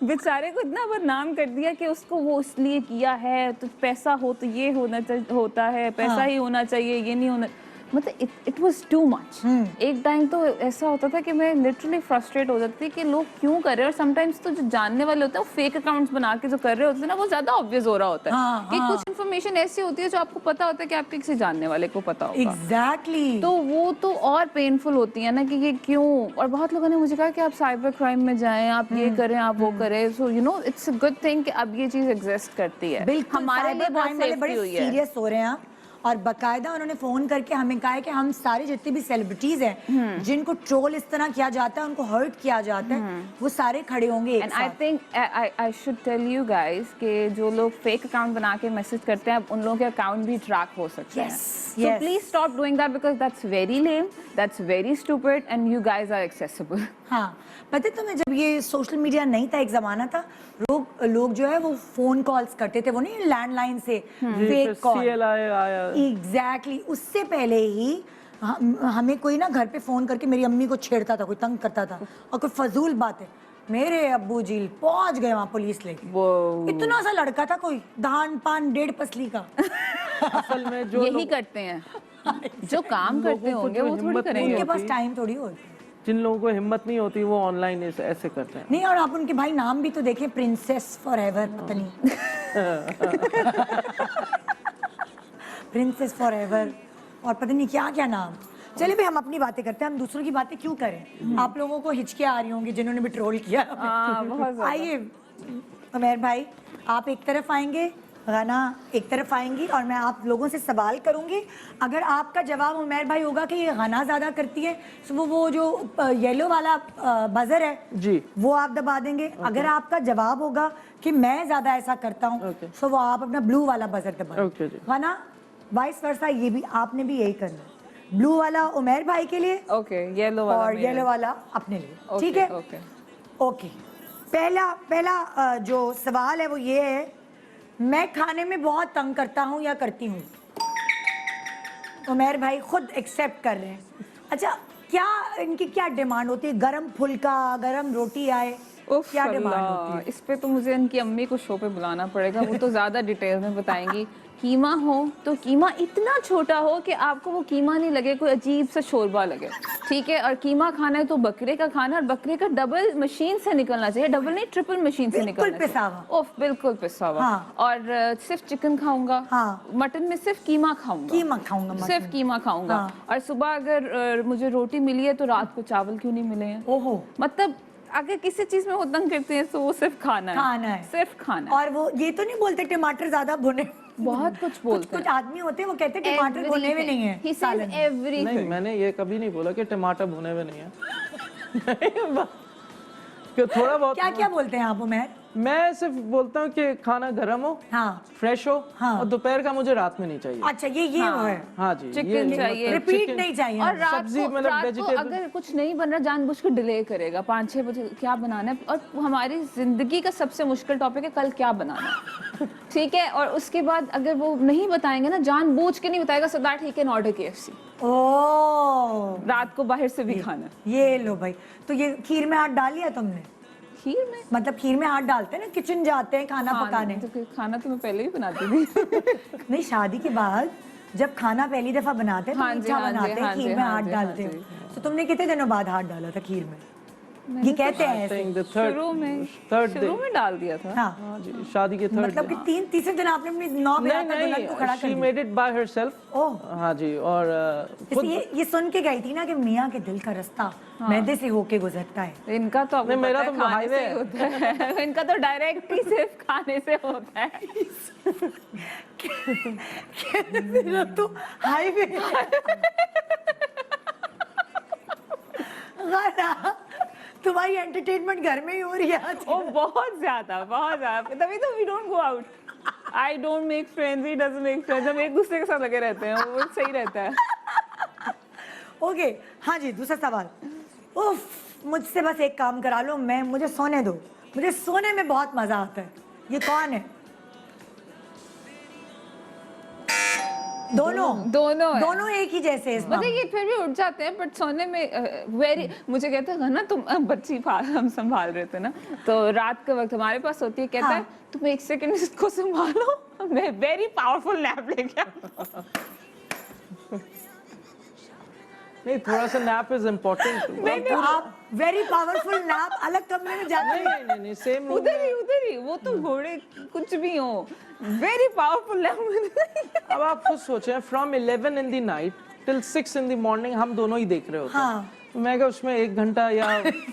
बेचारे को इतना बदनाम कर दिया कि उसको वो इसलिए किया है, तो पैसा हो तो ये होता है, पैसा ही होना चाहिए, ये नहीं होना। मतलब इट वाज टू मच। एक टाइम तो ऐसा होता था कि मैं लिटरली फ्रस्ट्रेट हो जाती थी कि लोग क्यों कर रहे हैं। और समटाइम्स तो जो जानने वाले होते हैं वो फेक अकाउंट्स बना के जो कर रहे होते हैं ना, वो ज्यादा ऑब्वियस हो रहा होता है कि कुछ इन्फॉर्मेशन ऐसी होती है जो आपको पता होता है कि आपके किसी जानने वाले को पता होगा। एग्जैक्टली। तो वो तो और पेनफुल होती है ना कि ये क्यों। और बहुत लोगों ने मुझे कहा कि आप साइबर क्राइम में जाएं, आप ये करें, आप वो करें। So you know it's a good thing कि अब ये चीज एग्जिस्ट करती है। बिल्कुल, हमारे लिए बहुत वाले सेफ्टी बड़े हुई है। सीरियस हो रहे हैं आप। और बकायदा उन्होंने फोन करके हमें कहा है कि हम सारे जितने भी सेलिब्रिटीज हैं जिनको ट्रोल इस तरह किया जाता है, उनको हर्ट किया जाता है, वो सारे खड़े होंगे एक एंड साथ। I think I should tell you guys कि जो लोग फेक अकाउंट बना के मैसेज करते हैं उन लोगों के अकाउंट भी ट्रैक हो सकते हैं। So please stop doing that because that's very lame, that's very stupid and you guys are accessible. हाँ, पता है तुम्हें जब ये सोशल मीडिया नहीं था, एक जमाना था, लोग जो है वो फोन कॉल्स करते थे, वो नहीं लैंडलाइन से फेक कॉल। एग्जैक्टली। उससे पहले ही हमें कोई ना घर पे फोन करके मेरी अम्मी को छेड़ता था, कोई तंग करता था, और कोई फजूल बात है, मेरे अब्बू जी पहुंच गए वहां पुलिस लेके। इतना सा लड़का था, कोई धान पान 1.5 पसली का। असल में जो यही करते हैं जो काम करते होंगे वो थोड़ी करेंगे। उनके पास टाइम थोड़ी होती है। जिन लोगों को हिम्मत नहीं होती वो ऑनलाइन ऐसे करते हैं। नहीं, और आप उनके भाई नाम भी तो देखें, प्रिंसेस फॉरएवर, पता नहीं प्रिंसेस फॉरएवर और पता नहीं क्या क्या नाम। चलिए भाई, हम अपनी बातें करते हैं, हम दूसरों की बातें क्यों करें। आप लोगों को हिचके आ रही होंगी जिन्होंने भी ट्रोल किया। बहुत ज़्यादा। आइए उमैर भाई, आप एक तरफ आएंगे, गाना एक तरफ आएंगी और मैं आप लोगों से सवाल करूंगी। अगर आपका जवाब उमैर भाई होगा कि ये गाना ज़्यादा करती है, तो वो जो येलो वाला बजर है जी, वो आप दबा देंगे। अगर आपका जवाब होगा कि मैं ज़्यादा ऐसा करता हूँ, तो वो आप अपना ब्लू वाला बजर दबाएंगे। ओके जी। गाना वाइस वर्सा, ये भी आपने भी यही करना है। ब्लू वाला उमैर भाई के लिए ओके, येलो वाला और मेरा। येलो वाला अपने लिए, ओके, ठीक है? ओके। ओके, पहला जो सवाल है वो ये है, मैं खाने में बहुत तंग करता हूँ या करती हूँ? उमैर भाई खुद एक्सेप्ट कर रहे हैं। अच्छा, क्या इनकी क्या डिमांड होती है? गरम फुल्का, गरम रोटी आए, उफ क्या डिमांड अल्लाह, होती है? इस पे तो मुझे इनकी अम्मी को शो पे बुलाना पड़ेगा, वो तो ज़्यादा डिटेल में बताएंगी। कीमा हो तो कीमा इतना छोटा हो कि आपको वो कीमा नहीं लगे, कोई अजीब सा शोरबा लगे, ठीक है? और कीमा खाना है तो बकरे का खाना, और बकरे का डबल मशीन से निकलना चाहिए, डबल नहीं ट्रिपल मशीन से बिल्कुल निकलना पिसा चाहिए। उफ, बिल्कुल पिसा हुआ। हाँ। और सिर्फ चिकन खाऊंगा, हाँ। मटन में सिर्फ कीमा खाऊंगा, कीमा खाऊंगा, मटन। सिर्फ कीमा खाऊंगा। हाँ। और सुबह अगर मुझे रोटी मिली है तो रात को चावल क्यों नहीं मिले हैं? ओहो, मतलब अगर किसी चीज में वो तंग करते हैं तो वो सिर्फ खाना है, खाना है, सिर्फ खाना है। और वो ये तो नहीं बोलते टमाटर ज्यादा भुने? बहुत कुछ बोलते कुछ आदमी होते हैं वो कहते हैं टमाटर भुने हुए नहीं है He says सालन में। everything. नहीं, मैंने ये कभी नहीं बोला कि टमाटर भुने हुए नहीं है कि थोड़ा बहुत। क्या क्या बोलते हैं आप उमैर? मैं सिर्फ बोलता हूँ कि खाना गर्म हो, हाँ फ्रेश हो, हाँ। और दोपहर का मुझे रात में नहीं चाहिए। अच्छा, ये वो है, हाँ जी, चिकन चाहिए, रिपीट चिकन- नहीं चाहिए। और रात सब्जी को, मतलब रात को vegetable- अगर कुछ नहीं बन रहा जानबूझ के डिले करेगा, 5-6 बजे क्या बनाना है, और हमारी जिंदगी का सबसे मुश्किल टॉपिक है कल क्या बनाना है, ठीक है? और उसके बाद अगर वो नहीं बताएंगे ना, जानबूझ के नहीं बताएगा, so that he can order KFC, ओ, रात को बाहर से भी खाना है। ये लो भाई, तो ये खीर में हाथ डाल लिया तुमने? खीर में मतलब खीर में हाथ डालते हैं ना, किचन जाते हैं खाना पकाने। तो खाना तो मैं पहले ही बनाती थी। नहीं, शादी के बाद जब खाना पहली दफा बनाते हैं तो हाँ जी, मीठा हाँ जी, बनाते हैं, हाँ खीर जी, में हाँ हाथ जी, डालते हाँ हो। तो तुमने कितने दिनों बाद हाथ डाला था खीर में? ये कहते हैं ऐसे। शुरू में डाल दिया था। हाँ, हाँ जी, शादी के थर्ड मतलब कि तीसरे दिन आपने अपनी 9 बजे तक दुल्हन को खड़ा कर शी दिया। Made it by herself. Oh, हाँ जी, और इसलिए ये सुन के गई थी ना कि मियाँ के दिल का रास्ता मैदे से होके गुजरता है। इनका तो आपको नहीं, मेरा पता है, तो खाने हाईवे से ही होता है। इनका तो डायरेक्ट ही सिर्फ खाने से होता है। मेरा तो हाईवे तुम्हारी एंटरटेनमेंट घर में ही हो रही है आज। ओ बहुत ज्यादा तभी तो we don't go out, I don't make friends, he doesn't make friends, हम एक दूसरे के साथ लगे रहते हैं, वो सही रहता है। ओके, हाँ जी, दूसरा सवाल। उफ, मुझसे बस एक काम करा लो, मुझे सोने दो, मुझे सोने में बहुत मजा आता है। ये कौन है? दोनों एक ही जैसे इस मतलब ये फिर भी उठ जाते हैं, बट सोने में वेरी, मुझे कहता है ना तुम बच्ची हम संभाल रहे थे ना, तो रात के वक्त हमारे पास होती है, कहता है तुम 1 सेकंड इसको संभालो, मैं वेरी पावरफुल नैप लेके आता। नहीं, थोड़ा सा नैप इज इम्पोर्टेंट। आप वेरी पावरफुल नैप अलग कमरे में जाते हैं। नहीं, सेम उधर ही वो तो घोड़े कुछ भी हो, वेरी पावरफुल नैप। अब आप खुद सोचें, from 11 in the night till 6 in the morning हम दोनों ही देख रहे होते हैं। हाँ। तो मैं क्या उसमें 1 घंटा या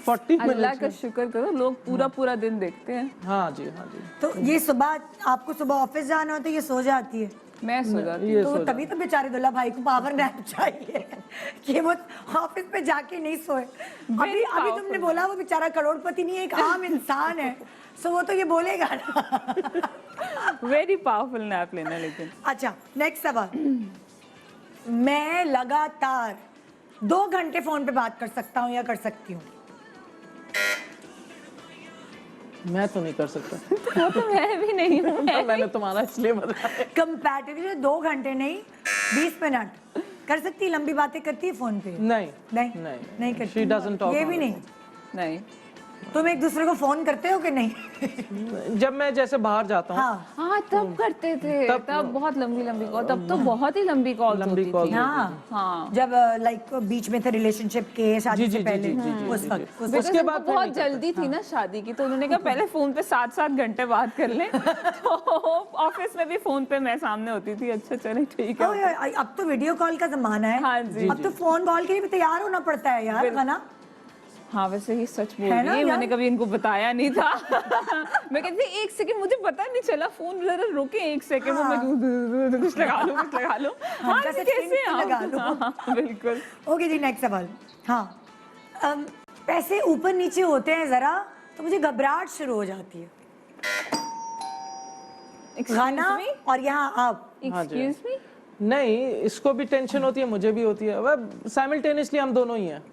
40 अल्लाह का मिनट। शुक्र करो, लोग पूरा दिन देखते हैं। हाँ जी, हाँ जी। तो ये सुबह आपको सुबह ऑफिस जाना होता है, ये सो जाती है, मैं सो जाती ये तो सो तभी तो बेचारे दुल्ला भाई को पावर नैप चाहिए कि वो ऑफिस पे जाके नहीं सोए। अभी तुमने बोला वो बेचारा करोड़पति नहीं है, एक आम इंसान है, सो वो तो ये बोलेगा ना। वेरी पावरफुल नैप लेना। लेकिन अच्छा, नेक्स्ट सवाल। मैं लगातार 2 घंटे फोन पे बात कर सकता हूँ या कर सकती हूँ? मैं तो नहीं कर सकता। वो तो मैं भी नहीं हूँ। मैंने तुम्हारा इसलिए बताया। कंपैरेटिवली 2 घंटे नहीं, 20 मिनट कर सकती है। लंबी बातें करती है फोन पे? नहीं नहीं करती। She doesn't talk ये on भी the नहीं। phone. नहीं, तुम एक दूसरे को फोन करते हो कि नहीं? जब मैं जैसे बाहर जाता हूँ हाँ हाँ तब करते थे, तब बहुत लंबी लंबी कॉल, तब तो बहुत ही लंबी कॉल लंबी कॉल हाँ हाँ जब लाइक बीच में थे रिलेशनशिप के शादी जी, से जी, पहले जी, जी, जी, उस जी, वक्त जी। उस Because उसके उनको बाद फिर बहुत नहीं करते। जल्दी थी ना शादी की, तो उन्होंने कहा पहले फोन पे 7-7 घंटे बात कर लें। तो ऑफिस में भी फोन पे मैं सामने होती थी, अच्छा चले ठीक है। ओए, अब तो वीडियो कॉल का जमाना है। हाँ जी। अब तो फोन कॉल के लिए भी तैयार होना पड़ता है यार, है ना? हाँ वैसे ही सच बोल है रही ना है, यार? मैंने कभी इनको बताया नहीं था। मैं कहती थी 1 सेकंड, मुझे पता नहीं चला, फोन जरा रुके 1 सेकंड, हाँ। मैं कुछ लगा लूं। हाँ हल्का सा कैसे टिंक आप? लगा लो। हाँ, बिल्कुल। ओके जी, नेक्स्ट सवाल। हाँ पैसे ऊपर नीचे होते हैं जरा तो मुझे घबराहट शुरू हो जाती है। गाना Excuse me? और यहाँ आप हाँ जी। Excuse me? नहीं, इसको भी टेंशन होती है, मुझे भी होती है, वह साइमल्टेनियसली हम दोनों ही हैं।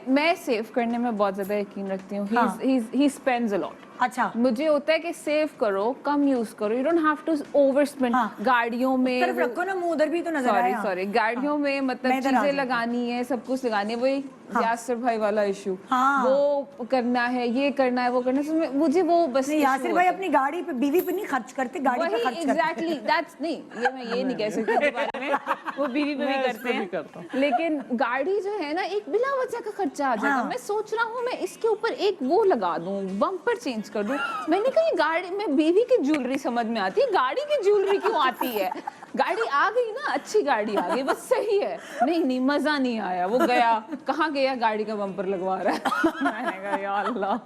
मैं सेव करने में बहुत ज्यादा यकीन रखती हूँ। हाँ। He spends a lot. अच्छा मुझे होता है कि सेव करो, कम यूज करो, you don't have to overspend. हाँ। गाड़ियों में तरफ रखो ना, मुंह उधर भी तो नजर आया। सॉरी गाड़ियों में मैं मतलब इधर आ चीजें जाती लगानी है, सब कुछ लगानी है, वही यासिर भाई वाला इशू, हाँ। वो करना है, ये करना है, वो करना है, तो मुझे वो बस नहीं, issue यासिर होता भाई है। अपनी गाड़ी पे, बीवी पे नहीं खर्च करते, गाड़ी पे वही खर्च करते। एग्जैक्टली दैट्स नहीं, ये मैं ये नहीं कह सकती उसके बारे में, वो बीवी पे भी मैं इस करते पे भी करता हैं, लेकिन गाड़ी जो है ना, एक बिना वजह का खर्चा आ जाएगा। हाँ। मैं सोच रहा हूँ मैं इसके ऊपर एक वो लगा दूं, बम्पर चेंज कर दूं। मैंने कहा ये गाड़ी में बीवी की ज्वेलरी समझ में आती है, गाड़ी की ज्वेलरी क्यों आती है? गाड़ी आ गई ना, अच्छी गाड़ी आ गई, बस सही है। नहीं मजा नहीं आया, वो गया कहाँ गया, गाड़ी का बम्पर लगवा रहा है। मैंने कहा या अल्लाह,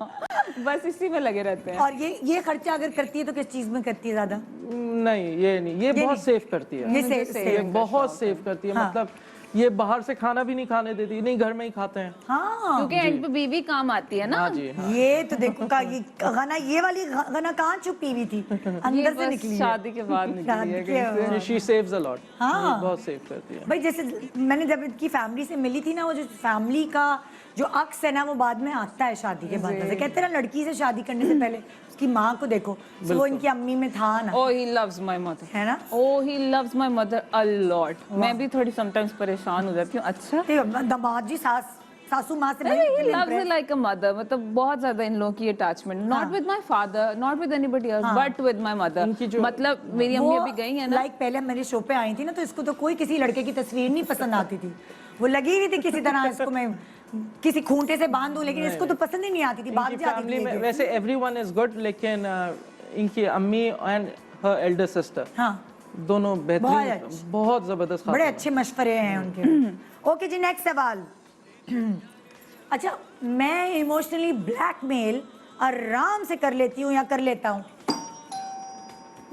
बस इसी में लगे रहते हैं। और ये खर्चा अगर करती है तो किस चीज में करती है ज्यादा? नहीं, ये नहीं, ये बहुत नहीं। सेव करती है, ये मुझे से save ये बहुत सेव करती है। हाँ। मतलब ये बाहर से खाना भी नहीं खाने देती, नहीं घर में ही खाते हैं। हाँ क्योंकि एंड पे बीवी काम आती है ना। हाँ जी, हाँ। ये तो देखो का ये गाना, ये वाली गाना कहाँ छुपी हुई थी, ये अंदर से बस निकली है। शादी के बाद निकली है शादी कहीं के से। बाद। शी सेव्स अ लॉट, हाँ। बहुत सेव करती है। भाई जैसे मैंने जब इनकी फैमिली से मिली थी ना, वो जो फैमिली का जो अक्स है ना, वो बाद में आता है शादी के बाद। जैसे कहते हैं ना, लड़की से शादी करने से पहले उसकी माँ को देखो, तो वो इनकी अम्मी में था ना, Oh, he loves my mother. है ना? Oh, he loves my mother a lot. मैं भी थोड़ी sometimes परेशान हो जाती हूँ। अच्छा। तो दामाद जी सासू माँ से नहीं, he बड़ी loves her impressed। like a mother. मतलब बहुत ज्यादा इन लोगों की attachment. Not with my father, not with anybody else, but with my mother. इनकी जो- मतलब मेरी अम्मी अभी गई है ना। लाइक पहले मेरे शो पे आई थी ना, तो इसको तो कोई किसी लड़के की तस्वीर नहीं पसंद आती थी। वो लगी हुई थी किसी तरह इसको मैं किसी खूंटे से बांध दूं, लेकिन इसको तो पसंद ही नहीं आती थी, भाग इनकी जाती फैमिली थी में लेके। वैसे एवरीवन इज गुड, लेकिन इनकी अम्मी एंड हर एल्डर सिस्टर हाँ दोनों बहुत बेहतरीन, अच्छे। बहुत जबरदस्त बड़े खातून अच्छे मशवरे हैं उनके। ओके जी, नेक्स्ट सवाल। अच्छा, मैं इमोशनली ब्लैकमेल आराम से कर लेती हूँ या कर लेता हूँ?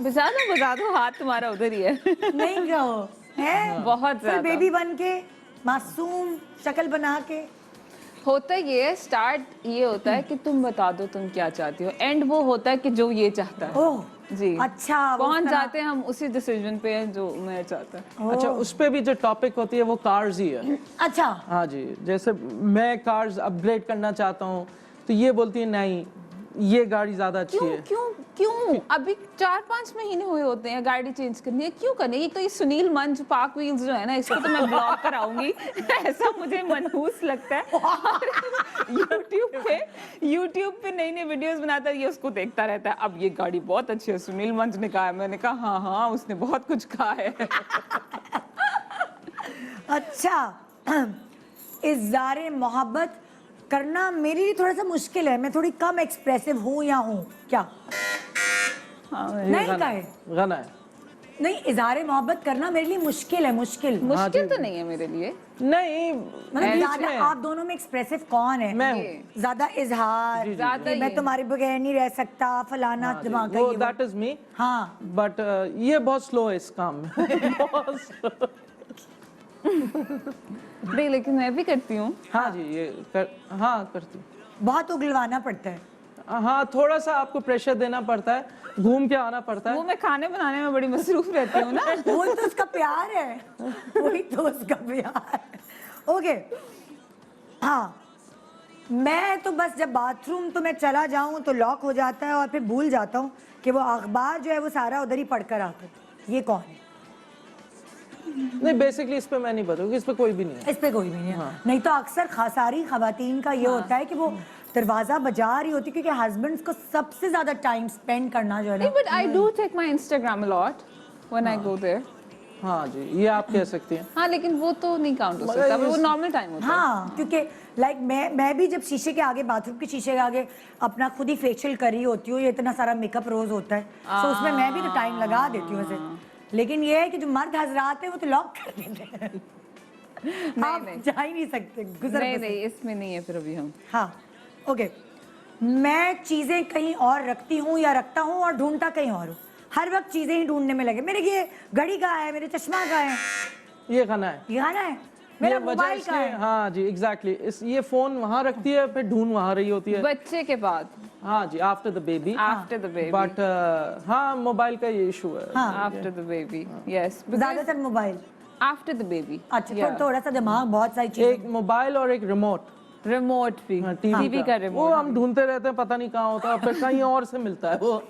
बजा दो, हाथ तुम्हारा उधर ही है। नहीं कहो है बहुत फिर ज्यादा। बेबी बन के, मासूम शक्ल बना के। होता ये है, स्टार्ट ये होता है कि तुम बता दो तुम क्या चाहती हो, एंड वो होता है कि जो ये चाहता है। ओह जी अच्छा, वो पहुंच उस तरह- जाते हैं हम उसी डिसीजन पे जो मैं चाहता है। अच्छा, उस पे भी जो टॉपिक होती है वो कार्स ही है। अच्छा हाँ जी, जैसे मैं कार्स अपग्रेड करना चाहता हूँ, तो ये बोलती है नहीं, ये गाड़ी ज्यादा अच्छी क्यों है। क्यों क्यों? अभी 4-5 महीने हुए होते हैं, गाड़ी चेंज करनी है, क्यों करनी है? एक तो ये सुनील मंच पार्क व्हील्स जो है ना, इसको तो मैं ब्लॉक कराऊंगी। ऐसा मुझे मनहूस लगता है। यूट्यूब पे नई नई वीडियोस बनाता है, ये उसको देखता रहता है। अब ये गाड़ी बहुत अच्छी है, सुनील मंच ने कहा है। मैंने कहा हाँ, उसने बहुत कुछ कहा है। अच्छा, इज़हारे मोहब्बत करना मेरे लिए थोड़ा सा मुश्किल है। मैं थोड़ी कम एक्सप्रेसिव हूँ या हूँ क्या? नहीं गाना कहे गाना है। नहीं, इज़हारे मोहब्बत करना मेरे लिए मुश्किल है, मुश्किल। मुश्किल तो नहीं है मेरे लिए। नहीं, मतलब बीच ज्यादा में आप दोनों में एक्सप्रेसिव कौन है? मैं ये। हूँ। ज्यादा इजहार, जी, जी, ज्यादा मैं ये। तुम्हारे बगैर नहीं रह सकता, फलाना हाँ जी, दिमाग का वो ये वो। दैट इज मी, हाँ बट ये बहुत स्लो है इस काम में। बहुत slow। नहीं, लेकिन मैं भी करती हूँ। हाँ जी, हाँ करती हूँ। बहुत उगलवाना पड़ता है। हाँ, थोड़ा सा आपको प्रेशर देना पड़ता है, घूम के आना पड़ता वो है। मैं खाने बनाने में बड़ी मसरूफ रहती हूँ ना। वो तो उसका प्यार है, वही तो उसका प्यार है। ओके हाँ, मैं तो बस जब बाथरूम तो मैं चला जाऊं तो लॉक हो जाता है और फिर भूल जाता हूँ कि वो अखबार जो है वो सारा उधर ही पढ़कर आता है। ये कौन है? नहीं, बेसिकली इस पे मैं नहीं बताऊंगी, इस पे कोई भी नहीं है। इस पे कोई भी नहीं है। नहीं तो अक्सर सारी खवातीन का ये होता है कि वो दरवाजा बजा रही होती क्योंकि हस्बैंड्स को सबसे ज्यादा टाइम स्पेंड करना जो है ना, but I do check my Instagram lot when I go there. हाँ जी, ये आप कह सकती हैं। हाँ, लेकिन वो तो नहीं काउंट हो सकता, वो नॉर्मल टाइम होता है। हाँ, क्योंकि लाइक मैं भी जब शीशे के आगे, बाथरूम के शीशे के आगे अपना खुद ही फेशियल कर रही होती हूँ, ये इतना सारा मेकअप रोज होता है, तो उसमें मैं भी तो टाइम लगा देती हूँ ऐसे। लेकिन ये है कि जो मर्द हजरात है वो तो लॉक कर देते हैं, आप जा ही नहीं सकते, गुजर नहीं बसर। नहीं, इसमें नहीं है फिर अभी हम। हाँ, ओके। मैं चीजें कहीं और रखती हूँ या रखता हूँ और ढूंढता कहीं और हूँ, हर वक्त चीजें ही ढूंढने में लगे। मेरे ये घड़ी कहाँ है, मेरे चश्मा कहाँ है, ये खाना है, ये खाना है, मेरा ये वजह मोबाइल कहाँ इसलिए, है। हाँ जी एग्जैक्टली, इस ये फोन वहाँ रखती है, फिर ढूंढ वहाँ रही होती है। बच्चे के बाद, हाँ जी, after the baby, after the baby, but हाँ मोबाइल का ये इशू है। आफ्टर द बेबी, यस, ज्यादातर मोबाइल। After the baby. अच्छा, थोड़ा सा दिमाग, बहुत सारी चीजें। एक मोबाइल और एक रिमोट, रिमोट भी, हाँ, टीवी का वो रिमोट। हम ढूंढते रहते हैं, पता नहीं कहाँ होता है, फिर कहीं और से मिलता है वो।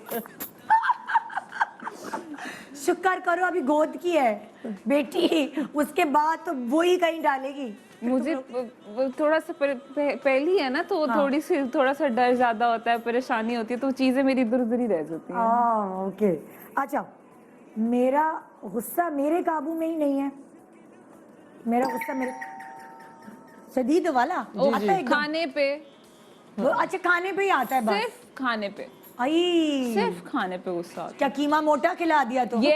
शुक्र करो अभी गोद की है बेटी, उसके बाद तो वो ही कहीं डालेगी। मुझे वो थोड़ा सा पहली है ना, तो थोड़ा सा डर ज्यादा होता है, परेशानी होती है, तो चीजें मेरी इधर उधर ही रह जाती हैं। ओके, अच्छा, मेरा गुस्सा मेरे काबू में ही नहीं है, मेरा गुस्सा मेरे शदीद वाला आता है एकदम। खाने पे, अच्छा, खाने पे ही आता है बस, सिर्फ खाने पे, आई सिर्फ खाने पे गुस्सा आता क्या कीमा मोटा खिला दिया तो? है। ये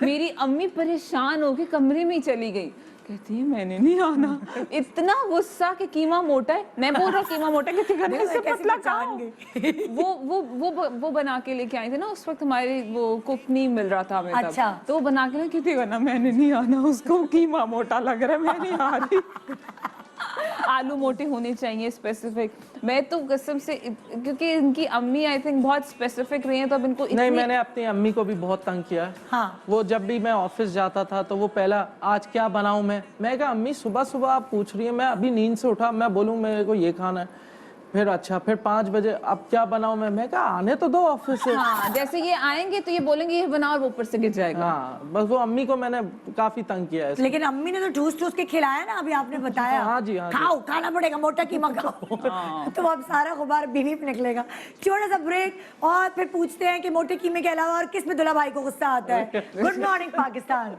मेरी अम्मी परेशान होके कमरे में ही चली गई, कहती है मैंने नहीं आना। इतना गुस्सा कि कीमा मोटा है, मैं बोल रहा कीमा मोटा कितने का है, इससे पतला कहाँ हो? वो बना के लेके आई थी ना, उस वक्त हमारे वो कुक नहीं मिल रहा था हमें तब। अच्छा। तो वो बना के कितने करना, मैंने नहीं आना, उसको कीमा मोटा लग रहा है, मैं नहीं आ रही। आलू मोटे होने चाहिए स्पेसिफिक। मैं तो कसम से, क्योंकि इनकी अम्मी आई थिंक बहुत स्पेसिफिक रही हैं, तो अब इनको नहीं, मैंने अपनी अम्मी को भी बहुत तंग किया है। हाँ। वो जब भी मैं ऑफिस जाता था तो वो पहला, आज क्या बनाऊं मैं कहा अम्मी सुबह सुबह आप पूछ रही हैं, मैं अभी नींद से उठा, मैं बोलूं मेरे को ये खाना है, फिर अच्छा, फिर 5 बजे अब क्या बनाऊं मैं कहा आने तो दो ऑफिस से। हाँ, जैसे ये आएंगे तो ये बोलेंगे ये बनाओ, और वो ऊपर से गिर जाएगा। हाँ, बस वो अम्मी को मैंने काफी तंग किया है। लेकिन अम्मी ने तो ठूस ठूस के खिलाया ना, अभी आपने बताया। हाँ जी, हाँ जी। खाओ, खाना पड़ेगा, मोटा कीमा खाओ। तो अब सारा गुब्बार बीवी पे निकलेगा। छोटा सा ब्रेक और फिर पूछते हैं कि मोटे कीमे के अलावा और किस में दुल्हा भाई को गुस्सा आता है। Good morning Pakistan,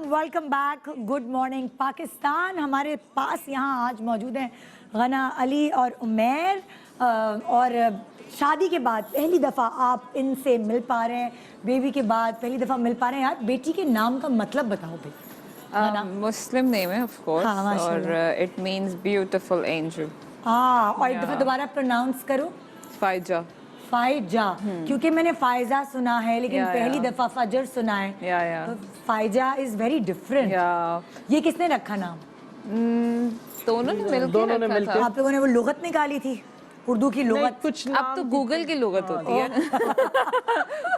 welcome back. Good morning Pakistan. हमारे पास यहाँ आज मौजूद हैं गना अली और उमैर, और शादी के बाद पहली दफ़ा आप इनसे मिल पा रहे हैं, बेबी के बाद पहली दफ़ा मिल पा रहे हैं। यार, बेटी के नाम का मतलब बताओ भाई। मुस्लिम नेम है ऑफ कोर्स, हाँ, और इट मींस ब्यूटीफुल एंजल। हाँ, और एक दफ़ा दोबारा प्रोनाउंस करो। फाइजा। फाइजा, क्योंकि मैंने फाइजा सुना है, लेकिन पहली दफ़ा फजर सुना है। या तो फाइजा इज़ वेरी डिफरेंट। ये किसने रखा नाम? दोनों ने मिलकर रखा था। आप लोगों ने वो लुगत निकाली थी, उर्दू की लुगत? कुछ अब तो गूगल की लुगत होती है।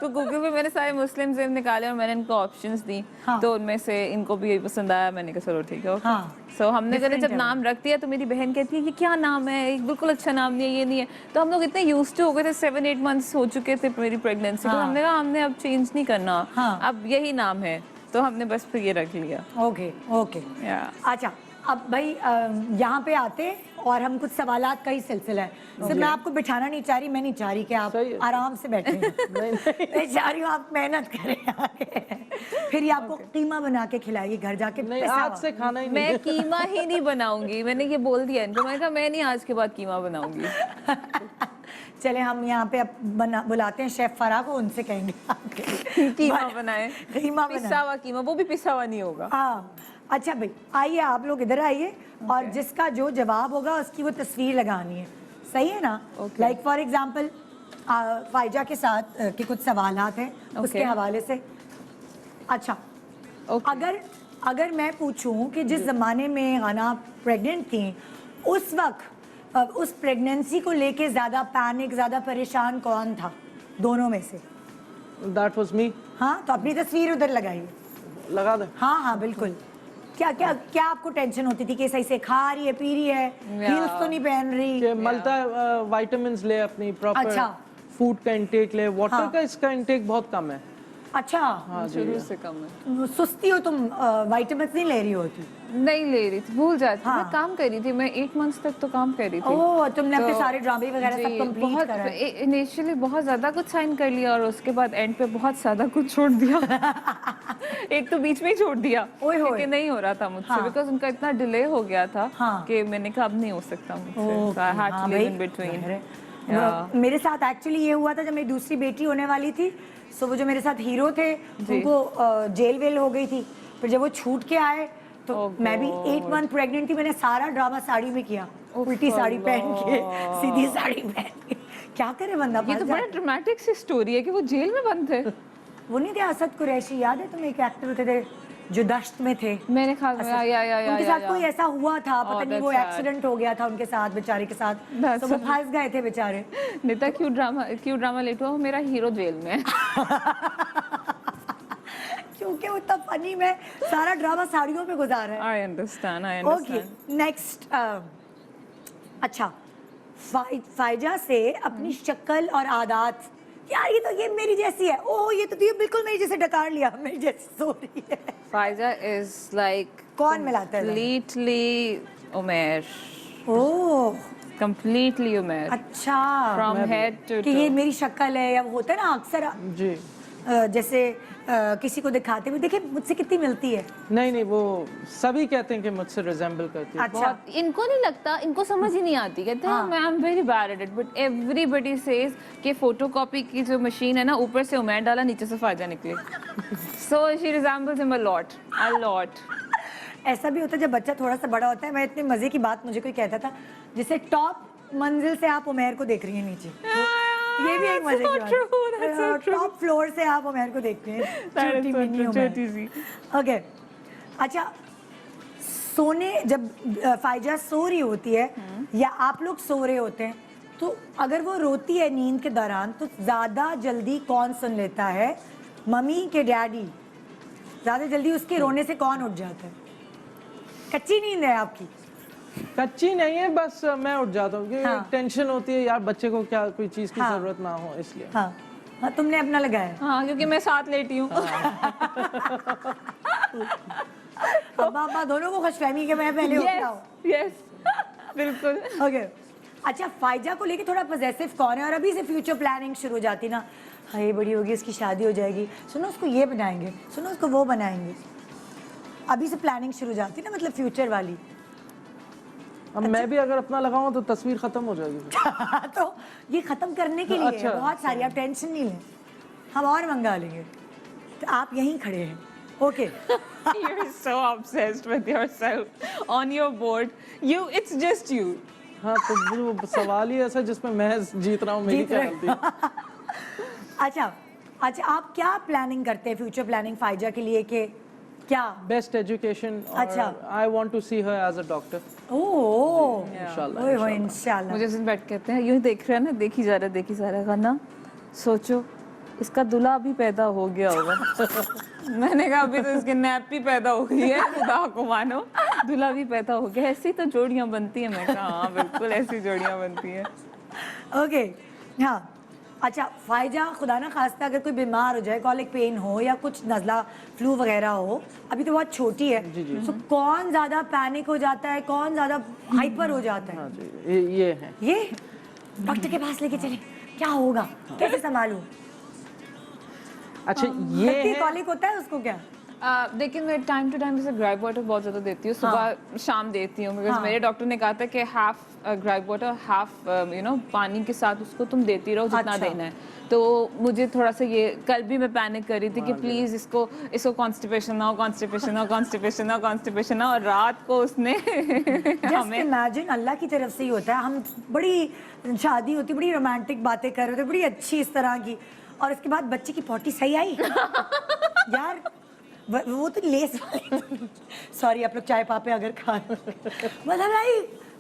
तो गूगल पे मैंने सारे मुस्लिम नेम निकाले और मैंने इनको ऑप्शंस दी। हाँ। तो उनमें से इनको भी यही पसंद आया, मैंने कहा चलो ठीक है। हाँ। सो हमने Different जब है नाम रख दिया तो मेरी बहन कहती है ये क्या नाम है, ये बिल्कुल अच्छा नाम नहीं है, ये नहीं है। तो हम लोग इतने यूज्ड टू हो गए थे, 7-8 मंथ्स हो चुके थे मेरी प्रेगनेंसी, तो हमने कहा हमने अब चेंज नहीं करना, अब यही नाम है, तो हमने बस फिर ये रख लिया। Okay okay. अच्छा, अब भाई यहाँ पे आते और हम कुछ सवालात का ही सिलसिला है। सिर्फ मैं आपको बिठाना नहीं चाह रही, मैं नहीं चाह रही कि आप आराम से बैठे। मैं चाह रही हूँ आप मेहनत करें आगे, फिर ये आपको कीमा बना के खिलाएगी घर जाके। नहीं, आज से खाना ही नहीं। मैं कीमा ही नहीं बनाऊंगी, मैंने ये बोल दिया इनको, मैंने कहा मैं नहीं आज के बाद कीमा बनाऊंगी। चले हम यहाँ पे अब बुलाते हैं शेफ फराह को, उनसे कहेंगे कीमा बनाए, कीमा पिसा हुआ कीमा, वो भी पिसा हुआ नहीं होगा। हाँ, अच्छा भाई आइए, आप लोग इधर आइए, और जिसका जो जवाब होगा उसकी वो तस्वीर लगानी है, सही है ना? लाइक फॉर एग्जाम्पल फाइजा के साथ के कुछ सवालात हैं, उसके हवाले से। अच्छा, अगर मैं पूछूं कि जिस ज़माने में गना प्रेग्नेंट थी, उस वक्त उस प्रेगनेंसी को लेके ज़्यादा पैनिक, ज़्यादा परेशान कौन था दोनों में से? That was me. हाँ, तो अपनी तस्वीर उधर लगाइए। लगा दे। हाँ हाँ बिल्कुल। क्या आपको टेंशन होती थी कि सही से खा रही है, पी रही है, हील्स तो नहीं पहन रही? कि मल्टा विटामिन्स ले, अपनी प्रॉपर अच्छा। फूड का इंटेक ले, वाटर हाँ। का इसका इंटेक बहुत कम है। अच्छा, हाँ जी, शुरू से कम है। सुस्ती हो तुम, विटामिन्स नहीं ले रही होती? नहीं ले रही थी, भूल जाती थी। हाँ। मैं काम कर रही थी, मैं 8 months तक तो काम कर रही थी। ओह, तुमने अपने तो- सारे ड्रामे वगैरह सब जी, कंप्लीट बहुत करा है। इनिशियली बहुत ज्यादा कुछ साइन कर लिया और उसके बाद एंड पे बहुत ज्यादा कुछ छोड़ दिया। एक तो बीच में ही छोड़ दिया ओए होए। क्योंकि नहीं हो रहा था मुझसे, हाँ। बिकॉज उनका इतना डिले हो गया था हाँ। कि मैंने कहा अब नहीं हो सकता मुझसे, so I had to हाँ live भाई, in between. ज़ाहिर है। Yeah. मेरे साथ एक्चुअली ये हुआ था जब मेरी दूसरी बेटी होने वाली थी, सो वो जो मेरे साथ हीरो थे उनको जेल वेल हो गई थी, फिर जब वो छूट के आए तो Oh मैं भी 8 मंथ प्रेग्नेंट थी, मैंने सारा ड्रामा साड़ी में किया, उल्टी साड़ी पहन के, सीधी साड़ी पहन के। क्या करे बंदा, ये फंस तो बड़ा जाता। ड्रामेटिक सी स्टोरी है कि वो जेल में बंद थे। वो नहीं थे असद कुरैशी, याद है तुम्हें, एक एक्टर होते थे जो दश्त में थे। मैंने कहा या उनके साथ कोई ऐसा हुआ था, पता नहीं वो that's sad. एक्सीडेंट हो गया था उनके साथ, बेचारे के साथ, That's तो वो फंस गए थे बेचारे। नेता क्यों ड्रामा लेट हुआ, वो मेरा हीरो जेल में है। क्योंकि वो इतना फनी में सारा ड्रामा साड़ियों पे गुजारा है। I understand. Okay, next. अच्छा, फाइजा से अपनी शक्ल और आदत, यार ये तो ये मेरी जैसी है, ओह ये तो ये बिल्कुल मेरी जैसे डकार लिया, मेरी जैसी सो रही है। Faiza is like कौन मिलाता है completely Umair, ओह completely Umair, अच्छा, from head to कि ये toe. मेरी शक्ल है, या वो होता है ना अक्सर जी जैसे किसी को दिखाते हुए, देखिए मुझसे कितनी मिलती है। नहीं, वो सभी कहते हैं कि मुझसे रिजेंबल करती है। अच्छा, बहुत इनको नहीं लगता, इनको समझ ही नहीं आती, कहते हैं मैं I am very bad at it, but everybody says कि फोटोकॉपी की जो मशीन है ना, ऊपर से उमैर डाला, नीचे से फायदा निकले। So she resembles him a lot. ऐसा भी होता है जब बच्चा थोड़ा सा बड़ा होता है। मैं इतनी मजे की बात मुझे कोई कहता था, जैसे टॉप मंजिल से आप उमैर को देख रही हैं नीचे, ये भी एक मजे की बात है। टॉप फ्लोर से आप उमैर को देख रहे हैं, छोटी मिनी उमैर। ओके, अच्छा, सोने जब फाइजा सो रही होती है या आप लोग सो रहे होते हैं, तो अगर वो रोती है नींद के दौरान, तो ज्यादा जल्दी कौन सुन लेता है, मम्मी के डैडी? ज्यादा जल्दी उसके रोने से कौन उठ जाता है? कच्ची नींद है आपकी? कच्ची नहीं है, बस मैं उठ जाता हूँ क्योंकि हाँ। टेंशन होती है यार, बच्चे को क्या कोई चीज की हाँ। जरूरत ना हो, इसलिए। हाँ हाँ, तुमने अपना लगाया। हाँ, क्योंकि मैं साथ लेटी हूँ। अब्बा अब्बा दोनों को खुशफहमी के मैं पहले उठता हूँ। यस, बिल्कुल। ओके, अच्छा, फाइजा को लेके थोड़ा पॉजेसिव कौन है? और अभी से फ्यूचर प्लानिंग शुरू हो जाती ना, हाँ ये बड़ी होगी, उसकी शादी हो जाएगी, सुनो उसको ये बनाएंगे, सुनो उसको वो बनाएंगे, अभी से प्लानिंग शुरू हो जाती ना, मतलब फ्यूचर वाली। अब मैं भी अगर अपना लगाऊं तो तस्वीर खत्म हो जाएगी। तो ये खत्म करने के लिए अच्छा। बहुत सारी, आप टेंशन नहीं लें, हम और मंगा लेंगे, तो आप यहीं खड़े हैं। Okay, You're so obsessed with yourself on your board. It's just you. हाँ, तो वो सवाल ही ऐसा जिसमें मैं जीत रहा हूँ, मेरी जीत क्या रहे। गलती। अच्छा, आप क्या प्लानिंग करते हैं, फ्यूचर प्लानिंग फाइजा के लिए, कि क्या? बेस्ट एजुकेशन, अच्छा। I want to see her as a doctor, oh इंशाल्लाह। ओए होए, इंशाल्लाह। मुझे सिर्फ बैठ कहते हैं, यूं देख रहे हैं ना, देखी जा रहा है ना, सोचो इसका दूल्हा अभी पैदा हो गया होगा। मैंने कहा अभी तो इसके नैप भी पैदा हो गई है, खुदा को मानो, दूल्हा भी पैदा हो गया। ऐसी तो जोड़ियां बनती हैं। मैं कहा हाँ बिल्कुल ऐसी जोड़ियां बनती हैं। ओके, हाँ, अच्छा, फाइजा खुदा ना खास्ता अगर कोई बीमार हो जाए, कॉलिक पेन हो या कुछ नज़ला फ्लू वगैरह हो, अभी तो बहुत छोटी है, तो कौन ज़्यादा पैनिक हो जाता है, कौन ज़्यादा हाइपर हो जाता है? हाँ जी, ये है। ये डॉक्टर के पास लेके चले, क्या होगा, कैसे संभालूं? अच्छा, ये है। कॉलिक होता है उसको क्या? लेकिन मैं टाइम टू टाइम जैसे ग्राइप वाटर बहुत ज़्यादा देती हूँ, सुबह शाम देती हूँ, बिकॉज मेरे डॉक्टर ने कहा था कि हाफ ग्राइप वाटर हाफ पानी के साथ उसको तुम देती रहो जितना अच्छा। देना है। तो मुझे थोड़ा सा ये, कल भी मैं पैनिक कर रही थी कि प्लीज़ इसको कॉन्स्टिपेशन ना हो, और रात को उसने जस्ट इमेजिन, अल्लाह की तरफ से ही होता है। हम बड़ी शादी होती, बड़ी रोमांटिक बातें कर रहे थे, बड़ी अच्छी इस तरह की, और उसके बाद बच्चे की पॉटी सही आई। यार वो तो लेस वाली, सॉरी आप लोग चाय पापे अगर खा मतलब भाई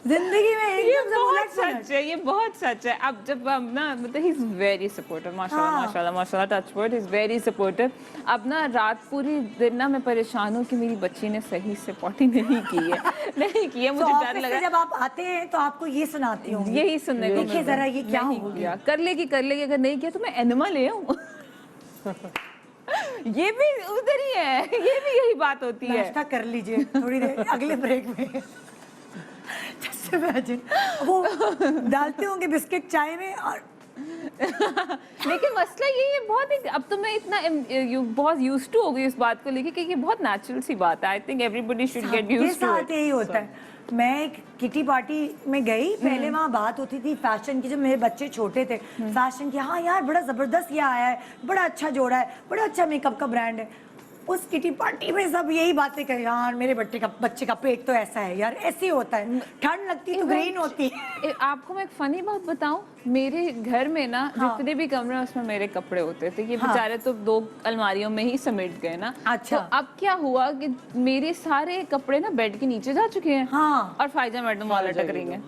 जिंदगी में ये एकदम से बहुत उलट पुलट। सच है, ये बहुत सच है। अब जब हम ना, मतलब ही इज वेरी सपोर्टिव, माशाल्लाह, touch word, is very supportive. अब ना रात पूरी दिन ना मैं परेशान हूँ कि मेरी बच्ची ने सही से पॉटी नहीं की है, मुझे तो डर ऑफिस लगा। से जब आप आते हैं तो आपको ये सुनाती हूँ, यही सुनने को देखिए जरा ये क्या हो गया। कर लेगी, अगर नहीं किया तो मैं एनिमा ले आऊँ। ये भी उधर ही है, ये भी यही बात होती है। नाश्ता कर लीजिए थोड़ी देर अगले ब्रेक में। Just imagine, वो डालते होंगे बिस्किट चाय में और लेकिन मसला यही है, बहुत ही अब तो मैं इतना बहुत यूज्ड टू हो गई इस बात को लेके कि ये बहुत नेचुरल सी बात है। I think everybody should get सबके यूज्ड टू साथ इट। यही होता है। मैं एक किटी पार्टी में गई, पहले वहाँ बात होती थी फैशन की, जब मेरे बच्चे छोटे थे, फैशन की, हाँ यार बड़ा जबरदस्त ये आया है, बड़ा अच्छा जोड़ा है, बड़ा अच्छा मेकअप का ब्रांड है। उस किटी पार्टी में सब यही बातें करें, यार मेरे बच्चे का पेट तो ऐसा है यार, ऐसे ही होता है, ठंड लगती तो ग्रीन होती है। आपको मैं एक फनी बात बताऊं, मेरे घर में ना जितने भी कमरे हैं उसमें मेरे कपड़े होते थे, ये बेचारे तो 2 अलमारियों में ही समेट गए ना। अच्छा। तो अब क्या हुआ कि मेरे सारे कपड़े ना बेड के नीचे जा चुके हैं। हाँ। और फायजा मैडम वाला टक रही हैं।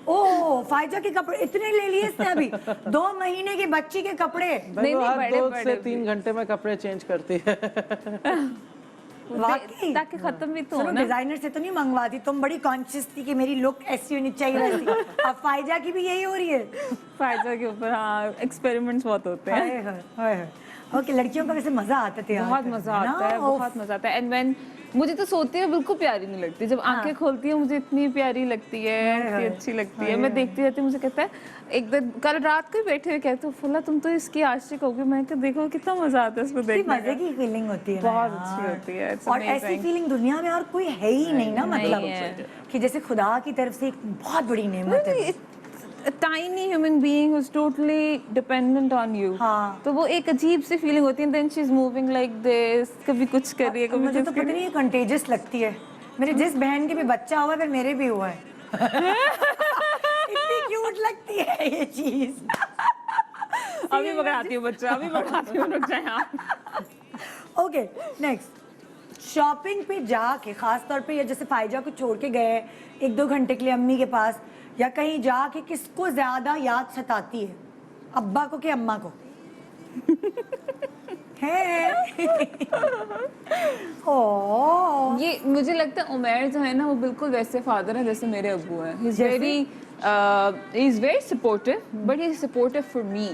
ओह, फायजा के कपड़े इतने ले लिए इसने अभी, 2 महीने की बच्ची के कपड़े। नहीं, नहीं, हर बड़े 2 बड़े से भी। 3 घंटे में कपड़े चेंज करती है। वाकई ताकि खत्म भी तो हो सुनो, ना। डिजाइनर से तो नहीं मंगवाती, तुम बड़ी कॉन्शियस थी कि मेरी लुक ऐसी होनी चाहिए वैसी। अब फायजा की भी यही हो रही है। फायजा के ऊपर हाँ एक्सपेरिमेंट्स बहुत होते हैं। हाय हाय हाय हाय। ओके, लड़कियों का वैसे मजा आता था यार, बहुत मजा आता है, बहुत मजा आता है। एंड व्हेन मुझे तो सोते हुए बिल्कुल प्यारी नहीं लगती, जब आंखें खोलती है मुझे इतनी प्यारी लगती है, इतनी अच्छी लगती है। मैं देखती रहती हूँ, मुझे कहता है एक दिन कल रात को ही बैठे हुए कहते हो फुल्ला तुम तो इसकी आशिक हो गई। मैं कहती देखो कितना मजा आता है इसको इतनी देखने मजे का। की फीलिंग होती है ना बहुत यार। अच्छी होती है, it's और ऐसी amazing। फीलिंग दुनिया में और कोई है ही नहीं ना, नहीं मतलब है। कि जैसे खुदा की तरफ से एक बहुत बड़ी नेमत है। A tiny human being who's totally dependent on you। हाँ। तो वो एक अजीब सी फीलिंग होती है। Then she's moving like this, कभी कुछ कर रही है, कभी मुझे कुछ तो कर पता रही नहीं ये कंटेजियस लगती है। मेरे जिस बहन के भी बच्चा हुआ है फिर मेरे भी हुआ है। इतनी क्यूट लगती है ये चीज। है। अभी पकड़ाती हूँ बच्चा, अभी पकड़ाती हूँ, रुक जाए आप। ओके, नेक्स्ट, शॉपिंग पे जाके खास तौर पे, या जैसे फायजा को छोड़ के गए 1-2 घंटे के लिए अम्मी के पास, या कहीं जाके किसको ज्यादा याद सताती है, अब्बा को कि अम्मा को? है ओह, ये मुझे लगता है उमैर जो है ना वो बिल्कुल वैसे फादर है जैसे मेरे अब्बू हैं। He is very supportive, but he is supportive for me.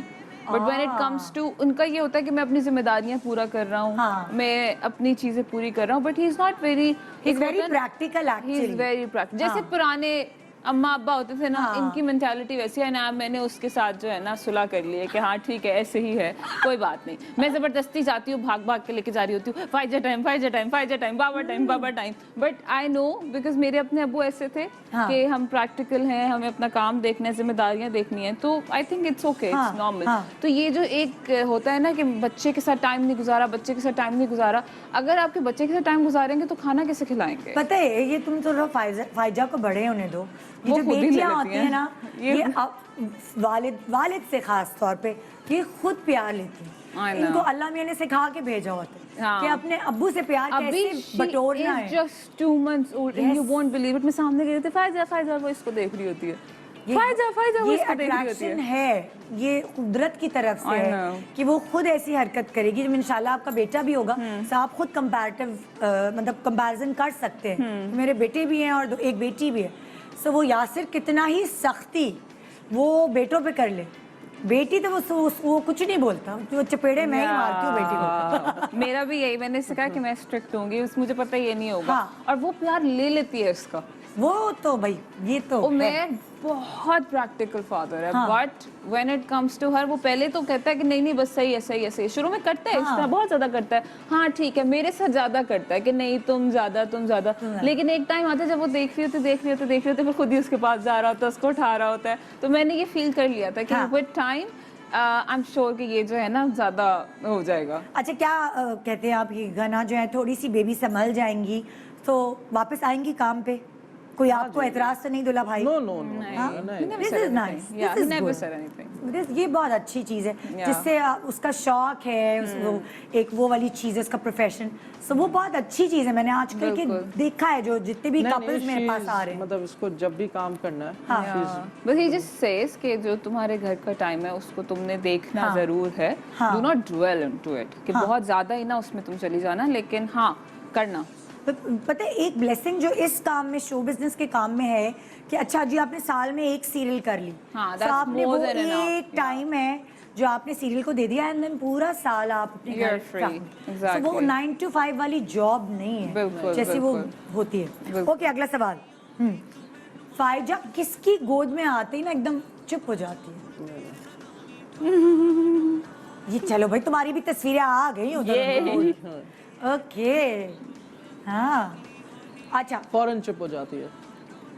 But when it comes to, उनका ये होता है कि मैं अपनी जिम्मेदारियां पूरा कर रहा हूँ, हाँ। मैं अपनी चीजें पूरी कर रहा हूँ, but he is not very, he is very practical he is actually. Very practical. जैसे हाँ। पुराने अम्मा अब्बा होते थे ना, हाँ। इनकी मेंटालिटी वैसी है ना। मैंने उसके साथ जो है ना सुलह कर ली है कि हाँ ठीक है ऐसे ही है, कोई बात नहीं। मैं जबरदस्ती जाती हूँ, भाग भाग के लेके जा रही होती हूँ, Faiza time, Faiza time, Faiza time, Baba time, Baba time. But I know because मेरे अपने अब्बू ऐसे थे हाँ। कि हम प्रैक्टिकल हैं, हमें अपना काम देखना है, जिम्मेदारियां देखनी है। तो आई थिंक इट्स ओके, हाँ, इट्स नॉर्मल। हाँ। तो ये जो एक होता है ना कि बच्चे के साथ टाइम नहीं गुजारा, बच्चे के साथ टाइम नहीं गुजारा, अगर आपके बच्चे के साथ टाइम गुजारेंगे तो खाना कैसे खिलाएंगे? पता है, ये तुम थोड़ा फायजा को बड़े होने दो। ये वो जो खुद ही ले बेटियां लेती होती है ना, हैं। ये वालिद से खास तौर पे ये खुद प्यार लेती हैं। I know। इनको अल्लाह मियां ने सिखा के भेजा होता है हाँ। कि अपने अब्बू से प्यार अभी कैसे बटोरना है। just 2 months old and you won't believe it। मैं सामने गई थी, फायजा फायजा, वो इसको देख रही होती है, फायजा फायजा, वो ये इसको देख रही होती अट्रैक्शन है। है, ये कुदरत की तरफ से I है know। कि वो खुद ऐसी हरकत करेगी। जब इंशाल्लाह आपका बेटा भी होगा तो आप खुद कंपैरेटिव मतलब कंपैरिजन कर सकते हैं। मेरे बेटे भी हैं और एक बेटी भी है, सो वो यासिर कितना ही सख्ती वो बेटों पे कर ले, बेटी तो वो कुछ नहीं बोलता, जो चपेड़े मैं ही मारती हूँ बेटी को। मेरा भी यही, मैंने इससे कहा कि मैं स्ट्रिक्ट होंगी, मुझे पता है ये नहीं होगा। हाँ। और वो प्यार ले लेती है इसका। वो तो भाई ये तो वो है। मैं बहुत प्रैक्टिकल फादर है, हाँ। But when it comes to her, वो पहले तो कहता है कि नहीं नहीं बस सही है, सही है, सही है। शुरू में करता है, इस तरह बहुत ज्यादा करता है, हाँ ठीक है, मेरे साथ ज्यादा करता है कि नहीं तुम ज्यादा। लेकिन एक टाइम आता है जब वो देख रही होती फिर खुद ही उसके पास जा रहा होता है, उसको उठा रहा होता है। तो मैंने ये फील कर लिया था कि with time I am sure कि ये जो है ना ज्यादा हो जाएगा। अच्छा, क्या कहते हैं आप, ये गना जो है थोड़ी सी बेबी संभल जाएंगी तो वापस आएंगी काम पे? कोई आपको एतराज तो नहीं दुला भाई? No no This is nice. This is good. ये बहुत अच्छी चीज़ है जिससे उसका शौक है, वो एक वो वाली चीज़ है, उसका प्रोफेशन, सो वो बहुत अच्छी चीज़ है। मैंने आजकल के देखा है जो जितने भी कपल्स मेरे पास आ रहे हैं, मतलब इसको जब भी काम करना है, बस ये जस्ट सेज कि जो तुम्हारे घर का टाइम है उसको तुमने देखना हाँ। जरूर है। हाँ। Do not dwell into it कि बहुत ज्यादा ही ना उसमें तुम चली जाना, लेकिन हाँ करना। पता है एक ब्लेसिंग जो इस काम में, शो बिजनेस के काम में है कि अच्छा जी आपने साल में एक सीरियल कर ली, हाँ, तो that's आपने more वो than enough, एक टाइम है जो आपने सीरियल को दे दिया एंड देन पूरा साल आप अपने You're घर free. So Exactly. वो 9 to 5 वाली जॉब नहीं है बिल्कुल, जैसी वो बिल्कुल। होती है। बिल्कुल। ओके, अगला सवाल। फाइजा किसकी गोद में आते ही ना एकदम चुप हो जाती है? ये चलो भाई, तुम्हारी भी तस्वीरें आ गई उधर। ओके, हाँ, अच्छा, फौरन चुप हो जाती है।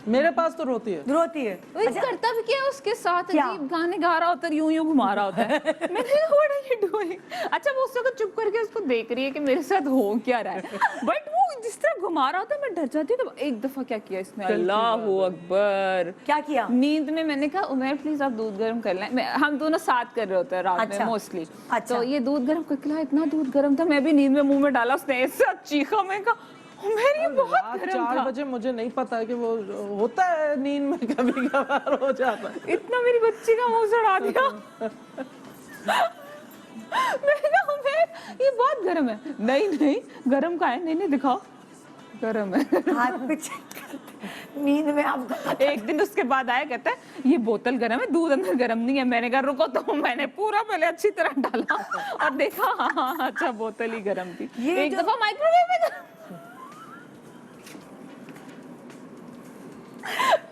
मेरे पास तो रोती है। रोती है। वो करता भी क्या है उसके साथ, क्या? अजीब गाने गा रहा होता है, यूं यूं घुमा रहा होता है। मैंने कहा व्हाट आर यू डूइंग? अच्छा वो उस वक्त चुप करके उसको देख रही है कि मेरे साथ हो क्या रहा है, बट वो जिस तरह घुमा रहा होता है मैं डर जाती हूँ। तो एक दफा क्या किया इसने, अल्लाहू अकबर, क्या किया? नींद में मैंने कहा उमर प्लीज आप दूध गर्म कर लें। हम दोनों साथ कर रहे होते हैं रात अच्छा। में मोस्टली। अच्छा। तो ये दूध गर्म करके लाया, इतना दूध गर्म था मैं भी नींद में मुंह में डाला, उसने ऐसा चीखा, मैं कहा उमर ये बहुत रात गर्म 4 था। बजे मुझे नहीं पता कि वो होता है नींद में कभी कभार हो जाता है। इतना मेरी बच्ची का मुंह सड़ा दिया। मैंने कहा उमर ये बहुत गर्म है। नहीं नहीं गर्म का है, नहीं नहीं दिखाओ, गर्म है। हाथ पे check करते। नींद में आप एक दिन उसके बाद आया, कहता है ये बोतल गर्म है, दूध अंदर गर्म नहीं है। मैंने कहा रुको, तो मैंने पूरा पहले अच्छी तरह डाला और देखा हाँ अच्छा बोतल ही गर्म थी। ये एक जो- दफा माइक्रोवेव में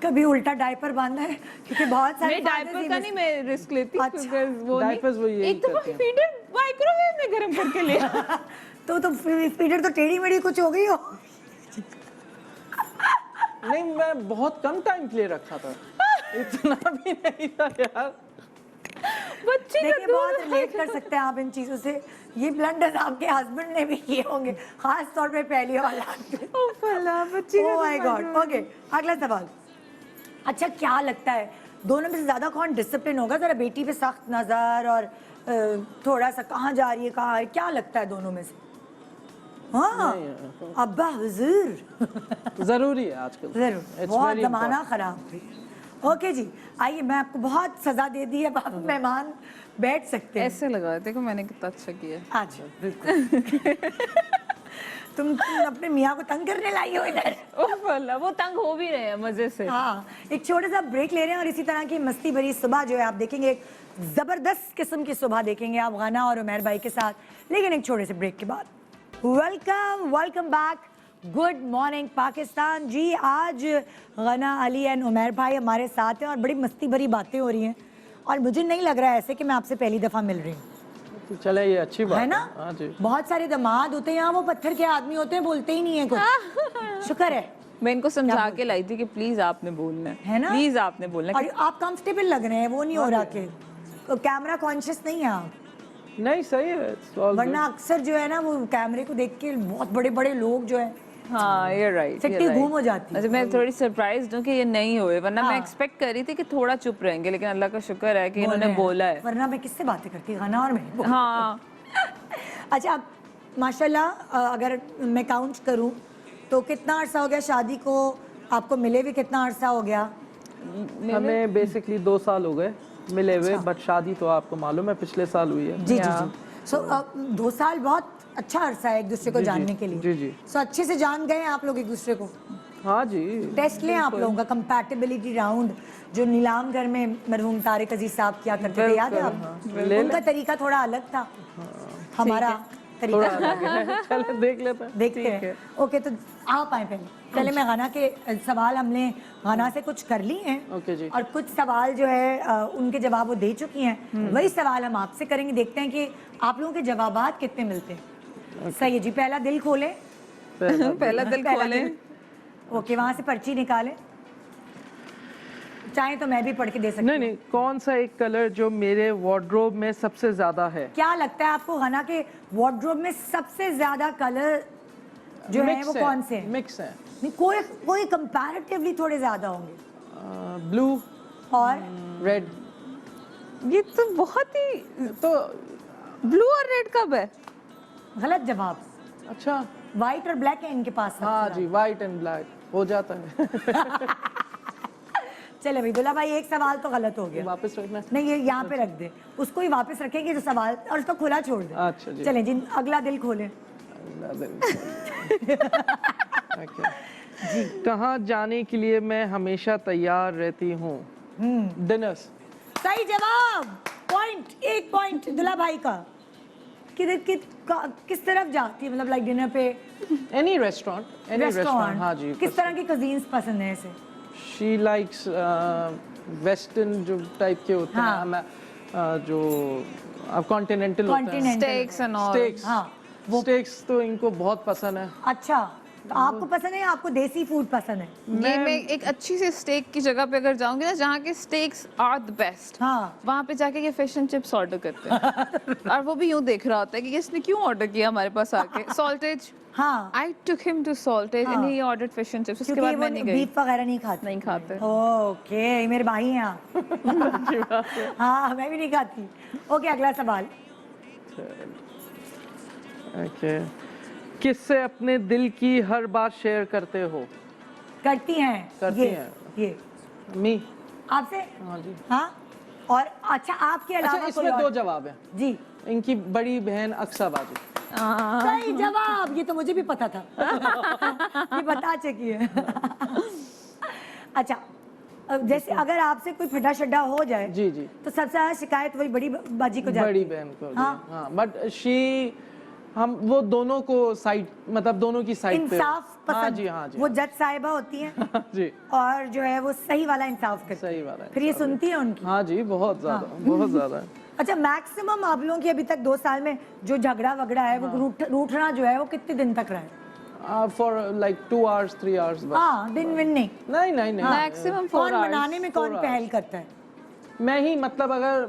कभी उल्टा डायपर बांधना है, क्योंकि बहुत सारे मैं डायपर का नहीं मैं रिस्क लेती अच्छा। क्योंकि वो Diapers वो नहीं। यही एक दफा करते हैं। फीडर माइक्रोवेव में गर्म करके लिया। तो फीडर तो टेढ़ी मेढ़ी कुछ हो गई हो। नहीं, मैं बहुत कम टाइम के लिए रखा था, इतना भी नहीं था यार। बच्ची का देखिए, बहुत दूध रिलेट कर सकते हैं आप इन चीजों से। ये ब्लंडर आपके हस्बैंड ने भी किए होंगे, खास तौर पे पहली औलाद पे। ओ फला बच्ची का ओह माय दूध गॉड। ओके, अगला सवाल। अच्छा, क्या लगता है दोनों में से ज्यादा कौन डिसिप्लिन होगा? जरा बेटी पे सख्त नजर और थोड़ा सा कहाँ जा रही है कहाँ आ रही है, क्या लगता है दोनों में से? हाँ, अब्बा हुजूर। जरूरी है आजकल। जरूर, It's बहुत very जमाना खराब है। ओके जी, आइए, मैं आपको बहुत सजा दे दी है, अब आप मेहमान बैठ सकते हैं। ऐसे लगा, देखो मैंने कितना अच्छा किया। अच्छा, बिल्कुल। तुम अपने मियाँ को तंग करने लाई हो इधर। ओ फला वो तंग हो भी रहे हैं मजे से। हाँ, एक छोटा सा ब्रेक ले रहे हैं और इसी तरह की मस्ती भरी सुबह जो है आप देखेंगे, एक जबरदस्त किस्म की सुबह देखेंगे आप गाना और उमर भाई के साथ, लेकिन एक छोटे से ब्रेक के बाद। Welcome back, good morning Pakistan जी। आज गना अली एंड उमर भाई हमारे साथ हैं और बड़ी मस्ती भरी बातें हो रही हैं और मुझे नहीं लग रहा है ऐसे कि मैं आपसे पहली दफ़ा मिल रही हूँ, चले ये अच्छी बात है ना? हाँ जी। बहुत सारे दामाद होते हैं यहाँ, वो पत्थर के आदमी होते हैं, बोलते ही नहीं है कुछ। शुक्र है। मैं इनको समझा के लाई थी कि प्लीज आपने बोलना है ना? प्लीज आपने बोलना और आप कंफर्टेबल लग रहे हैं, वो नहीं हो रहा कि कैमरा कॉन्शियस नहीं है आप, नहीं सही है, it's all वरना अक्सर जो है ना वो कैमरे को देख के बहुत बड़े बड़े लोग जो है हाँ ये राइट सिट्टी घूम हो जाती है। अच्छा मैं थोड़ी सरप्राइज हूँ कि ये नहीं हुए, वरना मैं हाँ। एक्सपेक्ट कर रही थी कि थोड़ा चुप रहेंगे, लेकिन अल्लाह का शुक्र है कि इन्होंने बोला है। वरना मैं किससे बातें करती, गाना और मैं। हाँ अच्छा, अब माशाल्लाह अगर मैं काउंट करूं तो कितना अरसा हो गया शादी को, आपको मिले हुए कितना अरसा हो गया? हमें बेसिकली 2 साल हो गए मिले हुए, बट शादी तो आपको मालूम है पिछले साल हुई है। जी जी जी। सो 2 साल बहुत अच्छा अरसा है एक दूसरे को जी, जानने के लिए। जी, जी। सो अच्छे से जान गए हैं आप लोग एक दूसरे को? हाँ जी, टेस्ट लें आप लोगों का कंपैटिबिलिटी राउंड जो नीलाम घर में मरहूम तारिक अजीज साहब किया करते थे, याद है आपको? उनका तरीका थोड़ा अलग था, हमारा थोड़ा तरीका अलग है। चले देख लेते हैं। देखते ठीक हैं। है। ओके, तो आप आए पहले मैं गाना के सवाल हमने गाना से कुछ कर लिए हैं ओके जी। और कुछ सवाल जो है उनके जवाब वो दे चुकी हैं, वही सवाल हम आपसे करेंगे, देखते हैं कि आप लोगों के जवाबात कितने मिलते हैं। सही है जी, पहला दिल खोलें। पहला दिल खोलें। ओके, वहां से पर्ची निकालें, चाहे तो मैं भी पढ़ के दे सकती नहीं हूँ। नहीं, कौन सा एक कलर जो मेरे वार्डरोब में सबसे ज्यादा है? क्या लगता है आपको गना के वार्डरोब में सबसे ज्यादा कलर जो है वो कौन से हैं? मिक्स है। नहीं, कोई कंपैरेटिवली थोड़े ज्यादा होंगे। ब्लू और रेड। ये तो बहुत ही तो ब्लू और रेड कब है? गलत जवाब, अच्छा, व्हाइट और ब्लैक है इनके पास सबसे हाँ ज्यादा। जी, वाइट एंड ब्लैक हो जाता है। चले भाई, दुल्ला भाई एक सवाल तो गलत हो गया, वापस रखना। नहीं ये यहाँ पे रख दे, उसको ही वापस रखेंगे जो सवाल, और उसको खुला छोड़ दे। अच्छा जी। चलें जी, अगला दिल खोलें। जी, कहाँ जाने के लिए मैं हमेशा तैयार रहती हूँ? डिनर्स। सही जवाब। पॉइंट, एक पॉइंट दुल्हा भाई का। किस तरफ जाती है, मतलब लाइक डिनर पे? एनी रेस्टोरेंट, हाँ जी। किस तरह की cuisines पसंद है इसे? शी लाइक्स वेस्टर्न जो टाइप के होते हाँ। हैं, जो अब कॉन्टिनेंटल होते हैं, Continental Steaks and all. Stakes. हाँ, स्टेक्स तो इनको बहुत पसंद है। अच्छा, तो आपको पसंद है या आपको देसी फूड पसंद है? ये मैं एक अच्छी सी स्टेक की जगह पे अगर जाऊंगी ना जहाँ के स्टेक्स आर द बेस्ट, हाँ। वहाँ पे जाके ये फिश एंड चिप्स ऑर्डर करते हैं और वो भी यूं देख रहा होता है कि इसने क्यों ऑर्डर किया हमारे पास आके। सॉल्टेज, हाँ, आई टुक हिम टू सॉल्टेज एंड हाँ। He ordered fish and chips. उसके क्योंकि बाद वो मैं नहीं गई, बीफ वगैरह नहीं खाते। नहीं खाते। ओके, मेरे भाई हैं आप। हाँ, मैं भी नहीं खाती। ओके, अगला सवाल। ओके, किससे अपने दिल की हर बात शेयर करते हो? करती हैं। करती ये, हैं। ये मी। आपसे? हाँ जी। हाँ, और अच्छा आपके अच्छा, अलावा कोई इसमें और? दो जवाब है। जी, इनकी बड़ी बहन अक्सा बाजी। सही जवाब। ये तो मुझे भी पता था। ये बता चुकी है। अच्छा, अब जैसे अगर आपसे कोई फटा शड्डा हो जाए, जी जी, तो सबसे ज्यादा शिकायत वही बड़ी बाजी को जाती बड़ी है। बहन को। हाँ। हाँ, बट शी, हम वो दोनों को साइड, मतलब दोनों की साइड पे। इंसाफ पसंद। हाँ जी, हाँ जी, वो हाँ जज साहिबा होती हैं जी। जी, और जो है वो सही वाला इंसाफ करती सही है। वाला है। फिर ये सुनती है उनकी। हाँ जी, बहुत ज्यादा, बहुत ज्यादा। अच्छा, मैक्सिमम आप लोगों की अभी तक 2 साल में जो झगड़ा वगड़ा है वो रूठना जो है वो कितने दिन तक रहा है? फॉर लाइक 2 hours 3 hours बस। हाँ, दिन विन नहीं। नहीं नहीं नहीं। मैक्सिमम 4 कौन hours। मनाने में कौन 4 पहल करता है? मैं ही, मतलब अगर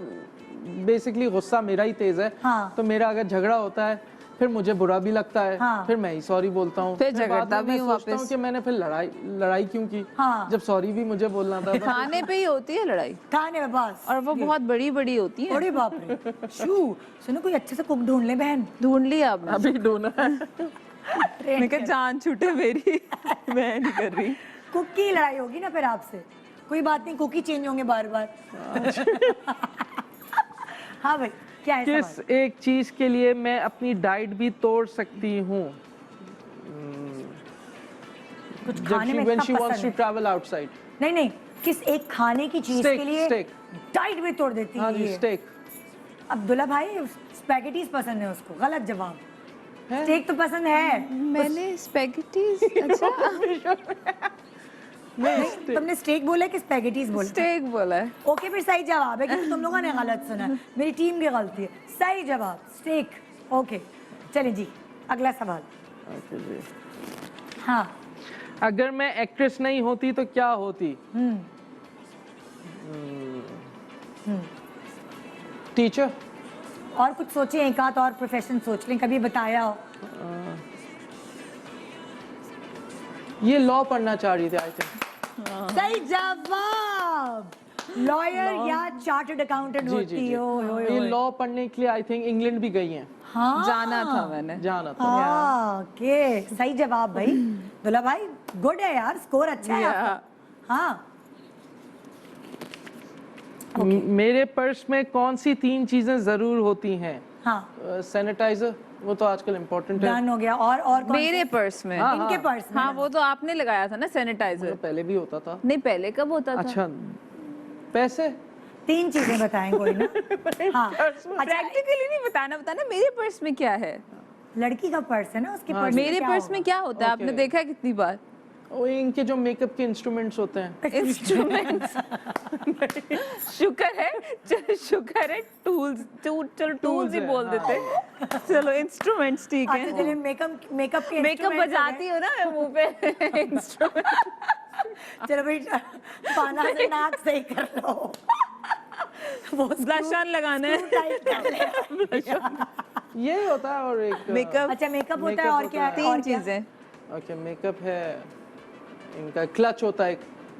बेसिकली गुस्सा मेरा ही तेज है, हाँ। तो मेरा अगर झगड़ा होता है फिर मुझे बुरा भी लगता है, हाँ। फिर मैं ही सॉरी बोलता हूँ, फिर बाद झगड़ता में भी मैं हूँ सोचता हूँ वापस। कि मैंने फिर लड़ाई क्यों की, हाँ। जब सॉरी भी मुझे बोलना था। खाने पे ही होती है लड़ाई, खाने में बस। और वो बहुत बड़ी बड़ी होती है। अरे बाप रे। शू, सुनो कोई अच्छे से कुक ढूंढ ले बहन। ढूंढ लिया आपने? अभी ढूंढना है। मैं कहा जान छूटे मेरी। मैं नहीं कर रही। कुक की लड़ाई होगी ना फिर आपसे। कोई बात नहीं, कुक ही चेंज होंगे बार बार। हाँ भाई, क्या है किस सवाल? एक चीज के लिए मैं अपनी डाइट भी तोड़ सकती हूँ? कुछ जब खाने में when इतना she wants पसंद to है। travel outside। नहीं नहीं, किस एक खाने की चीज Steak, के लिए steak। डाइट भी तोड़ देती हाँ है जी, ये? स्टेक। अब्दुल्ला भाई, स्पैगेटीज पसंद है उसको। गलत जवाब। है? स्टेक तो पसंद है। मैंने स्पेगेटीज, अच्छा नहीं, तुमने स्टेक बोला है कि स्पैगेटीज बोला? स्टेक बोला है। ओके, फिर सही जवाब है क्योंकि तुम लोगों ने गलत सुना है। मेरी टीम की गलती है। सही जवाब स्टेक। ओके, चलिए जी, अगला सवाल। Okay जी। हाँ, अगर मैं एक्ट्रेस नहीं होती तो क्या होती? टीचर। और कुछ सोचे, एक आध और प्रोफेशन सोच लें, कभी बताया हो? ये लॉ पढ़ना चाह रही थी, आई थिंक। सही जवाब। लॉयर या चार्टर्ड अकाउंटेंट जी होती जी हो। जी, ये लॉ पढ़ने के लिए आई थिंक इंग्लैंड भी गई हैं। हाँ, जाना था मैंने। जाना था। हाँ, ओके, सही जवाब भाई। दुल्हा भाई गुड है यार, स्कोर अच्छा है आपका। हाँ, मेरे पर्स में कौन सी 3 चीजें जरूर होती हैं? हाँ, सैनिटाइजर, वो तो आजकल इम्पोर्टेंट है। डन हो गया। और कौन मेरे सी? पर्स में। हाँ, इनके पर्स में हाँ, ना? वो तो आपने लगाया था ना सैनिटाइजर। तो पहले भी होता था। नहीं, पहले कब होता था? अच्छा, पैसे। 3 चीजें बताएं कोई ना। हाँ, अच्छा, प्रैक्टिकली नहीं बताना मेरे पर्स में क्या है। लड़की का पर्स है ना, उसके हाँ, पर्स मेरे पर्स में क्या होता है, आपने Okay. देखा है कितनी बार? वो इनके जो मेकअप के इंस्ट्रूमेंट्स होते हैं। इंस्ट्रूमेंट्स। शुक्र है टूल्स, चलो टूल्स ही है, बोल हाँ। देते। चलो इंस्ट्रूमेंट्स ठीक अच्छा, है। चलिए मेकअप के मेकअप instruments बजाती हो ना मैं मुंह पे। इंस्ट्रूमेंट। हो गए। चलो भाई, पाना से नाक सही कर लो। वो ब्लश ऑन लगाना है। टाइट कर ले। ये होता है, और एक मेकअप। अच्छा, मेकअप होता है, makeup और क्या है? 3 और क्या? चीजें। ओके, मेकअप है, इनका क्लच होता है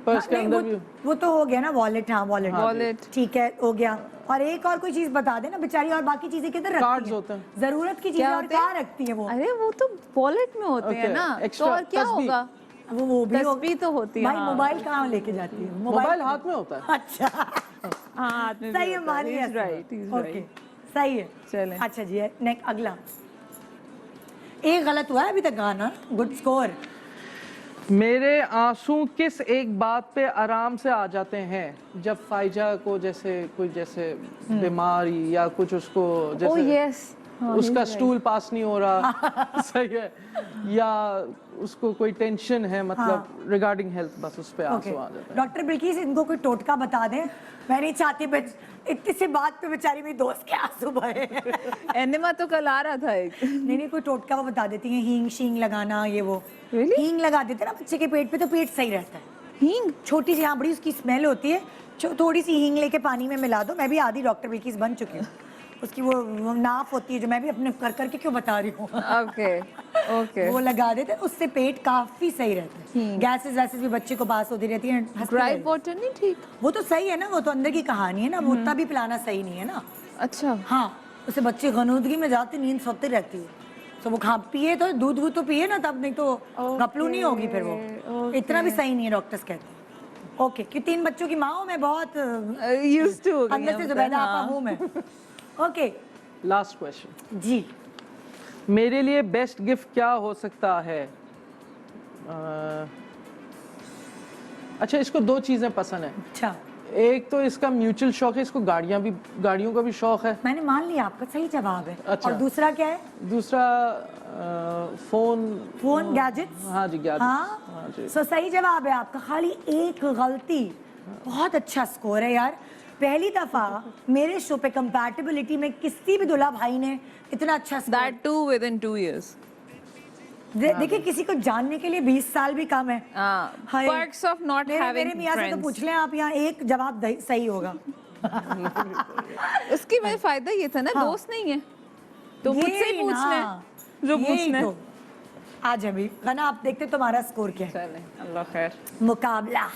पर्स के नहीं, अंदर भी। वो तो हो गया ना, वॉलेट। हाँ, वॉलेट। हाँ जी। वॉलेट। ठीक है, हो गया। और एक और कोई चीज बता देना बेचारी, और बाकी चीजें किधर रखती Cards हैं? होते हैं। जरूरत की चीजें क्या और होते हैं? कहाँ रखती है वो? अरे वो तो वॉलेट में होते हैं Okay, ना, तो extra और क्या तस्बीह। होगा? वो भी तस्बीह तो होती है। भाई, हाँ। मोबाइल कहाँ लेके जाती है? मोबाइल हाथ में होता है। अच्छा, हाँ, हाथ में भी सही है, होता मान लिया। राइट, ओके, सही है। चलें। अच्छा जी, नेक्स्ट अगला। एक गलत हुआ है अभी तक गाना। Good score. मेरे आंसू किस एक बात पे आराम से आ जाते हैं? जब फाइजा को जैसे बीमारी या कुछ उसको Oh जैसे yes. हाँ, उसका he's right. स्टूल पास नहीं हो रहा सही है, या उसको कोई टेंशन है मतलब रिगार्डिंग हेल्थ, बस उस पे आंसू आ जाता है। डॉक्टर बिल्किस इनको कोई टोटका बता दें, मैं नहीं चाहती इतनी सी बात पे बेचारी मेरी दोस्त के आंसू बहे। एनिमा तो कल आ रहा था एक। नहीं कोई टोटका वो बता देती हैं, हींग शींग लगाना, ये वो Really? हींग लगा देते हैं ना बच्चे के पेट पे तो पेट सही रहता है। हींग? छोटी सी, हाँ बड़ी उसकी स्मेल होती है, थोड़ी सी हींग लेके पानी में मिला दो। मैं भी आधी डॉक्टर बिल्किस बन चुकी हूँ। उसकी वो नाफ होती है जो मैं भी अपने कर करके क्यों बता रही हूँ। Okay. Okay. वो लगा देते हैं, उससे पेट काफी सही रहता है। गैसेस वैसेस भी बच्चे को पास होती रहती है। ड्राई वाटर नहीं ठीक? वो तो सही है ना, वो तो अंदर की कहानी है ना, वो उतना भी पिलाना सही नहीं है ना। अच्छा। हाँ, उससे बच्चे गनूदगी में जाते, नींद सोते रहती है। तो वो खा पिए तो दूध वूध तो पिए ना, तब नहीं तो गपलू नहीं होगी फिर वो। इतना भी सही नहीं है डॉक्टर्स कहते हैं। ओके, कि 3 बच्चों की माँ हूँ मैं, बहुत Used to हो गई अंदर से हैं, जुबैदा हाँ। आपा हूँ मैं। ओके लास्ट क्वेश्चन, जी, मेरे लिए बेस्ट गिफ्ट क्या हो सकता है? अच्छा, इसको 2 चीजें पसंद है। अच्छा एक तो इसका म्यूचुअल शौक है, इसको गाड़ियों का भी शौक है। मैंने मान लिया, आपका सही जवाब है। अच्छा। और दूसरा क्या है? दूसरा फोन गैजेट्स। हाँ जी, गैजेट्स। हाँ, हाँ जी। सो सही जवाब है आपका, खाली एक गलती। बहुत अच्छा स्कोर है यार, पहली दफा मेरे शो पे कंपैटिबिलिटी में किसी भी दुल्हा भाई ने इतना अच्छा score. That too within 2 years. देखिए, किसी को जानने के लिए 20 साल भी कम है। हाय। Perks of not मेरे having मियाँ से तो friends. पूछ लें आप, यहाँ एक जवाब सही होगा। इसकी में फायदा ये था ना, हाँ। दोस्त नहीं है तो ये मुझसे ही पूछ ना, ले जो यही पूछना है। तो। आज अभी खाना आप देखते तुम्हारा स्कोर क्या है, चले, अल्लाह खैर। मुकाबला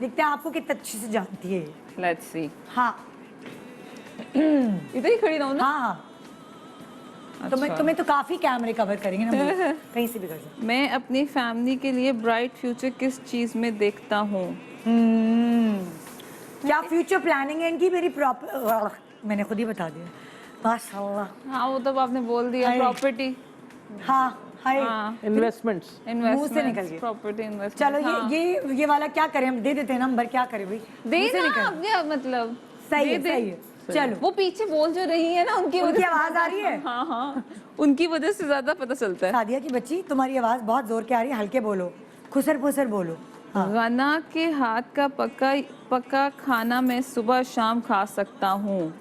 देखते हैं आपको कितना अच्छे से जानती है। Let's see. हाँ इधर ही खड़ी रहूं ना? हाँ हाँ, अच्छा। तुम्हें तो काफी कैमरे कवर करेंगे ना, मुझे कहीं से भी कर सकते। मैं अपनी फैमिली के लिए ब्राइट फ्यूचर किस चीज में देखता हूँ? क्या फ्यूचर प्लानिंग है इनकी? मेरी प्रॉपर, मैंने खुद ही बता दिया, माशाल्लाह। हाँ, वो तो आपने बोल दिया। हाय। प्रॉपर्टी। हाँ हाय, हाँ, इन्वेस्टमेंट्स। मुंह से निकल गया। Property investment. चलो ये वाला क्या करें, हम दे देते हैं नंबर, क्या करें भाई, दे मुंह से ना, निकल। अब क्या मतलब? सही दे है, दे। सही है, चलो। वो पीछे बोल जो रही है ना, उनकी उनकी आवाज आ रही है। हाँ हाँ, उनकी वजह से ज्यादा पता चलता है। सादिया की बच्ची, तुम्हारी आवाज बहुत जोर के आ रही है, हल्के बोलो, खुसर फुसर बोलो। गना के हाथ का पका खाना मैं सुबह शाम खा सकता हूँ।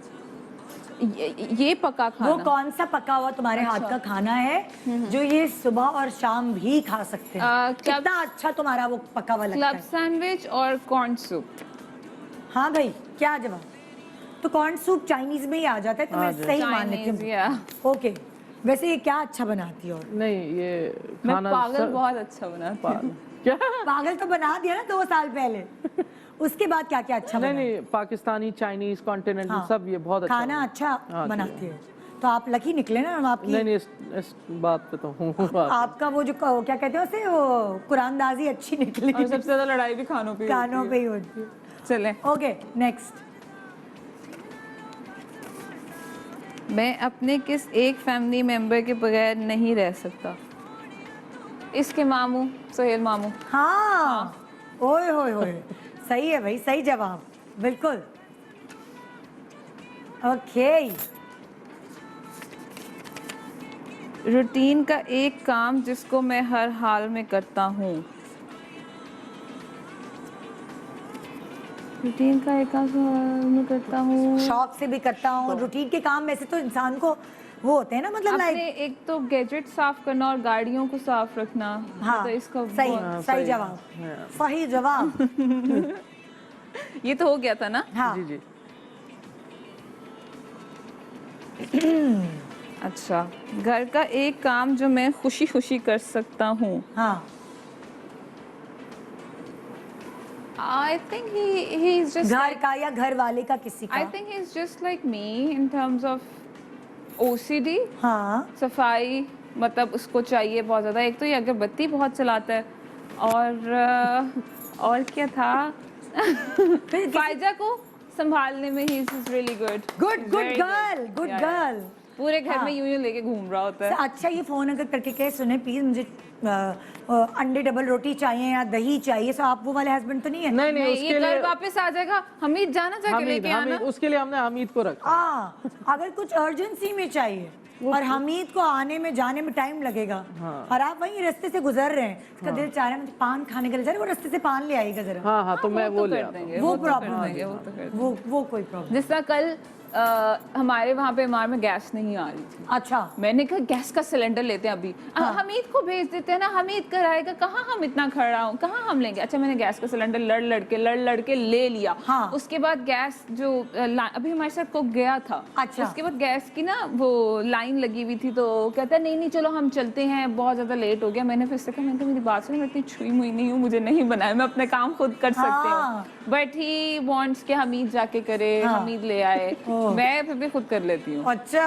ये पका खाना। वो कौन सा पका हुआ तुम्हारे हाथ का खाना है जो ये सुबह और शाम भी खा सकते हैं? कितना अच्छा तुम्हारा वो पका हुआ लगता क्लब है। सैंडविच और कॉर्न सूप। हाँ भाई, क्या जवाब? तो कॉर्न सूप चाइनीज में ही आ जाता है, तो मैं सही मान लेती हूँ। ओके, वैसे ये क्या अच्छा बनाती है? और नहीं, ये मैं खाना पागल बहुत अच्छा बनाती हूँ। क्या? पागल तो बना दिया ना 2 साल पहले, उसके बाद क्या क्या अच्छा नहीं बना? नहीं, पाकिस्तानी, चाइनीज, कॉन्टिनेंटल हाँ, सब ये बहुत अच्छा खाना अच्छा हाँ जी। बनाती है। तो आप लकी निकले ना, हम आपकी नहीं नहीं, इस बात पे तो हूँ। आपका वो जो क्या कहते हैं उसे, वो कुरानदाजी अच्छी निकली। और सबसे ज्यादा लड़ाई भी खानों पे कानों पे ही होती है। चले। Okay, next. मैं अपने किस एक फैमिली मेंबर के बगैर नहीं रह सकता? इसके मामू, सोहेल मामू। हाँ, ओए होए होए, सही है भाई, सही जवाब, बिल्कुल। ओके, रूटीन का एक काम जिसको मैं हर हाल में करता हूँ। रूटीन का एक काम जो हर हाल में करता हूँ। शौक से भी करता हूँ। रूटीन के काम में से तो इंसान को वो होते हैं ना, मतलब अपने लाइक। एक तो गैजेट साफ करना और गाड़ियों को साफ रखना। हाँ, तो इसका सही बहुत- सही जवाब, सही जवाब। ये तो हो गया था ना? हाँ, जी जी। अच्छा, घर का एक काम जो मैं खुशी खुशी कर सकता हूँ। हाँ, I think he's just घर का या घर वाले का, किसी I का। think he's just like me in terms of OCD। हाँ, सफाई मतलब उसको चाहिए बहुत ज़्यादा। एक तो ये अगरबत्ती बहुत चलाता है, और क्या था? फायजा को संभालने में he is really good. Good good girl, good girl. पूरे घर में यूं लेके घूम रहा होता है। अच्छा ये फोन अगर करके कहे सुने प्लीज मुझे अंडे डबल रोटी चाहिए या दही चाहिए, सो आप वो वाले हस्बैंड तो नहीं है? नहीं ये उसके लिए घर वापस आ जाएगा, हमीद जाना जाके लेके आना। उसके लिए हमने हमीद को रखा। अगर कुछ अर्जेंसी में चाहिए और हमीद को आने में जाने में टाइम लगेगा, और आप वहीं रास्ते से गुजर रहे हैं, उसका दिल चाह रहा है मुझे पान खाने के लिए जा रहे, वो रास्ते से पान ले आएगा जरा। हाँ तो मैं वो ले देंगे, वो तो प्रॉब्लम कर है, देंगे, वो कोई प्रॉब्लम। जिस तरह कल हमारे वहाँ पे इमार में गैस नहीं आ रही थी। अच्छा मैंने कहा गैस का सिलेंडर लेते हैं अभी। हमीद को भेज देते हैं ना, हमीद कराएगा, कहाँ हम इतना खड़ा हूँ, कहाँ हम लेंगे। अच्छा मैंने गैस का सिलेंडर लड़ के ले लिया। हाँ। उसके बाद गैस जो अभी हमारे साथ कुक गया था, अच्छा। उसके बाद गैस की ना वो लाइन लगी हुई थी, तो कहता है नहीं चलो हम चलते हैं, बहुत ज्यादा लेट हो गया। मैंने फिर से कहा, मैंने मेरी बात सुनो, मैं इतनी छुई मुई नहीं हूँ, मुझे नहीं बनाया, मैं अपने काम खुद कर सकती हूँ। बट ही वांट्स के हमीद जाके करे, हमीद ले आए, मैं फिर भी खुद कर लेती हूँ। अच्छा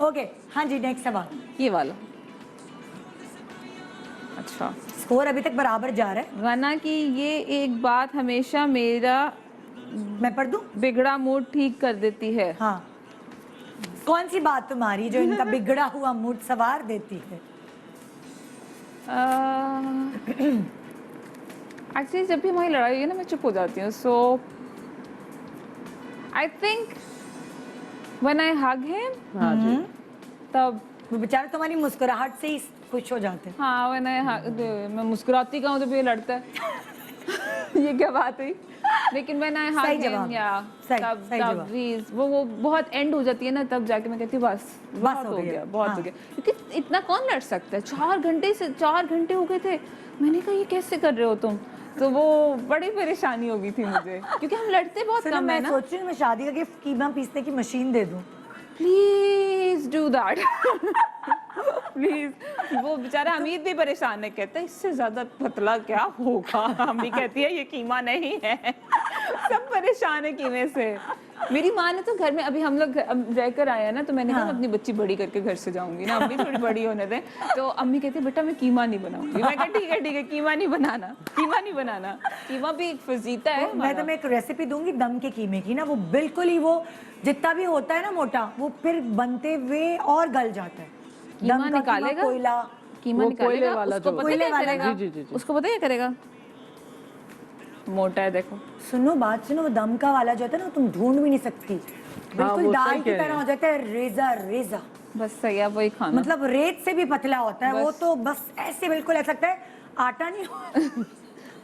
ओके हाँ जी नेक्स्ट सवाल ये वाला। अच्छा स्कोर अभी तक बराबर जा रहा है। वरना कि ये एक बात हमेशा मेरा मैं पढ़ दूं? बिगड़ा मूड ठीक कर देती है। हाँ कौन सी बात तुम्हारी जो इनका बिगड़ा हुआ मूड सवार देती है? एक्चुअली जब भी हमारी लड़ाई हुई है ना, मैं चुप हो जाती हूँ। So I think when I hug him, हाँ जी तब वो बेचारे तुम्हारी मुस्कुराहट से ही खुश हो जाते हैं। हाँ व्हेन आई मैं मुस्कुराती का हूँ जब ये लड़ता है। ये क्या बात हुई? लेकिन व्हेन आई हग हिम या तब वो बहुत एंड हो जाती है ना, तब जाके मैं कहती हूँ बस बहुत हो गया, बहुत हो गया। क्योंकि इतना कौन लड़ सकता है? 4 घंटे हो गए थे। मैंने कहा ये कैसे कर रहे हो तुम? तो वो बड़ी परेशानी हो गई थी मुझे, क्योंकि हम लड़ते बहुत कम है ना। मैं सोच रही हूँ मैं शादी का गिफ्ट कीमा पीसने की मशीन दे दूँ। Please do that please. वो बेचारा हमीद भी परेशान है, कहता है इससे ज्यादा पतला क्या होगा। अम्मी कहती है ये कीमा नहीं है। सब परेशान है कीमे से। मेरी माँ ने तो घर में, अभी हम लोग रहकर आए हैं ना, तो मैंने कहा मैं अपनी बच्ची बड़ी करके घर से जाऊंगी ना, अम्मी थोड़ी बड़ी होने दें। तो अम्मी कहती है बेटा मैं कीमा नहीं बनाऊंगी। मैं कहा ठीक है कीमा नहीं बनाना, कीमा नहीं बनाना। कीमा भी एक फजीता है। मैं तुम्हें एक रेसिपी दूंगी दम के कीमे की ना, वो बिल्कुल ही वो जितना भी होता है ना मोटा, वो फिर बनते हुए और गल जाता है। कीमा निकालेगा, कोयला, कीमा निकालेगा, उसको पता क्या करेगा? उसको पता क्या करेगा? मोटा है देखो। सुनो बात सुनो, वो दम का वाला जो होता है ना, तुम ढूंढ भी नहीं सकती, बिल्कुल दाल की तरह हो जाता है, रेजा। बस सही है, वही खाना। मतलब रेत से भी पतला होता है वो, तो बस ऐसे बिल्कुल ऐसा लगता है आटा नहीं।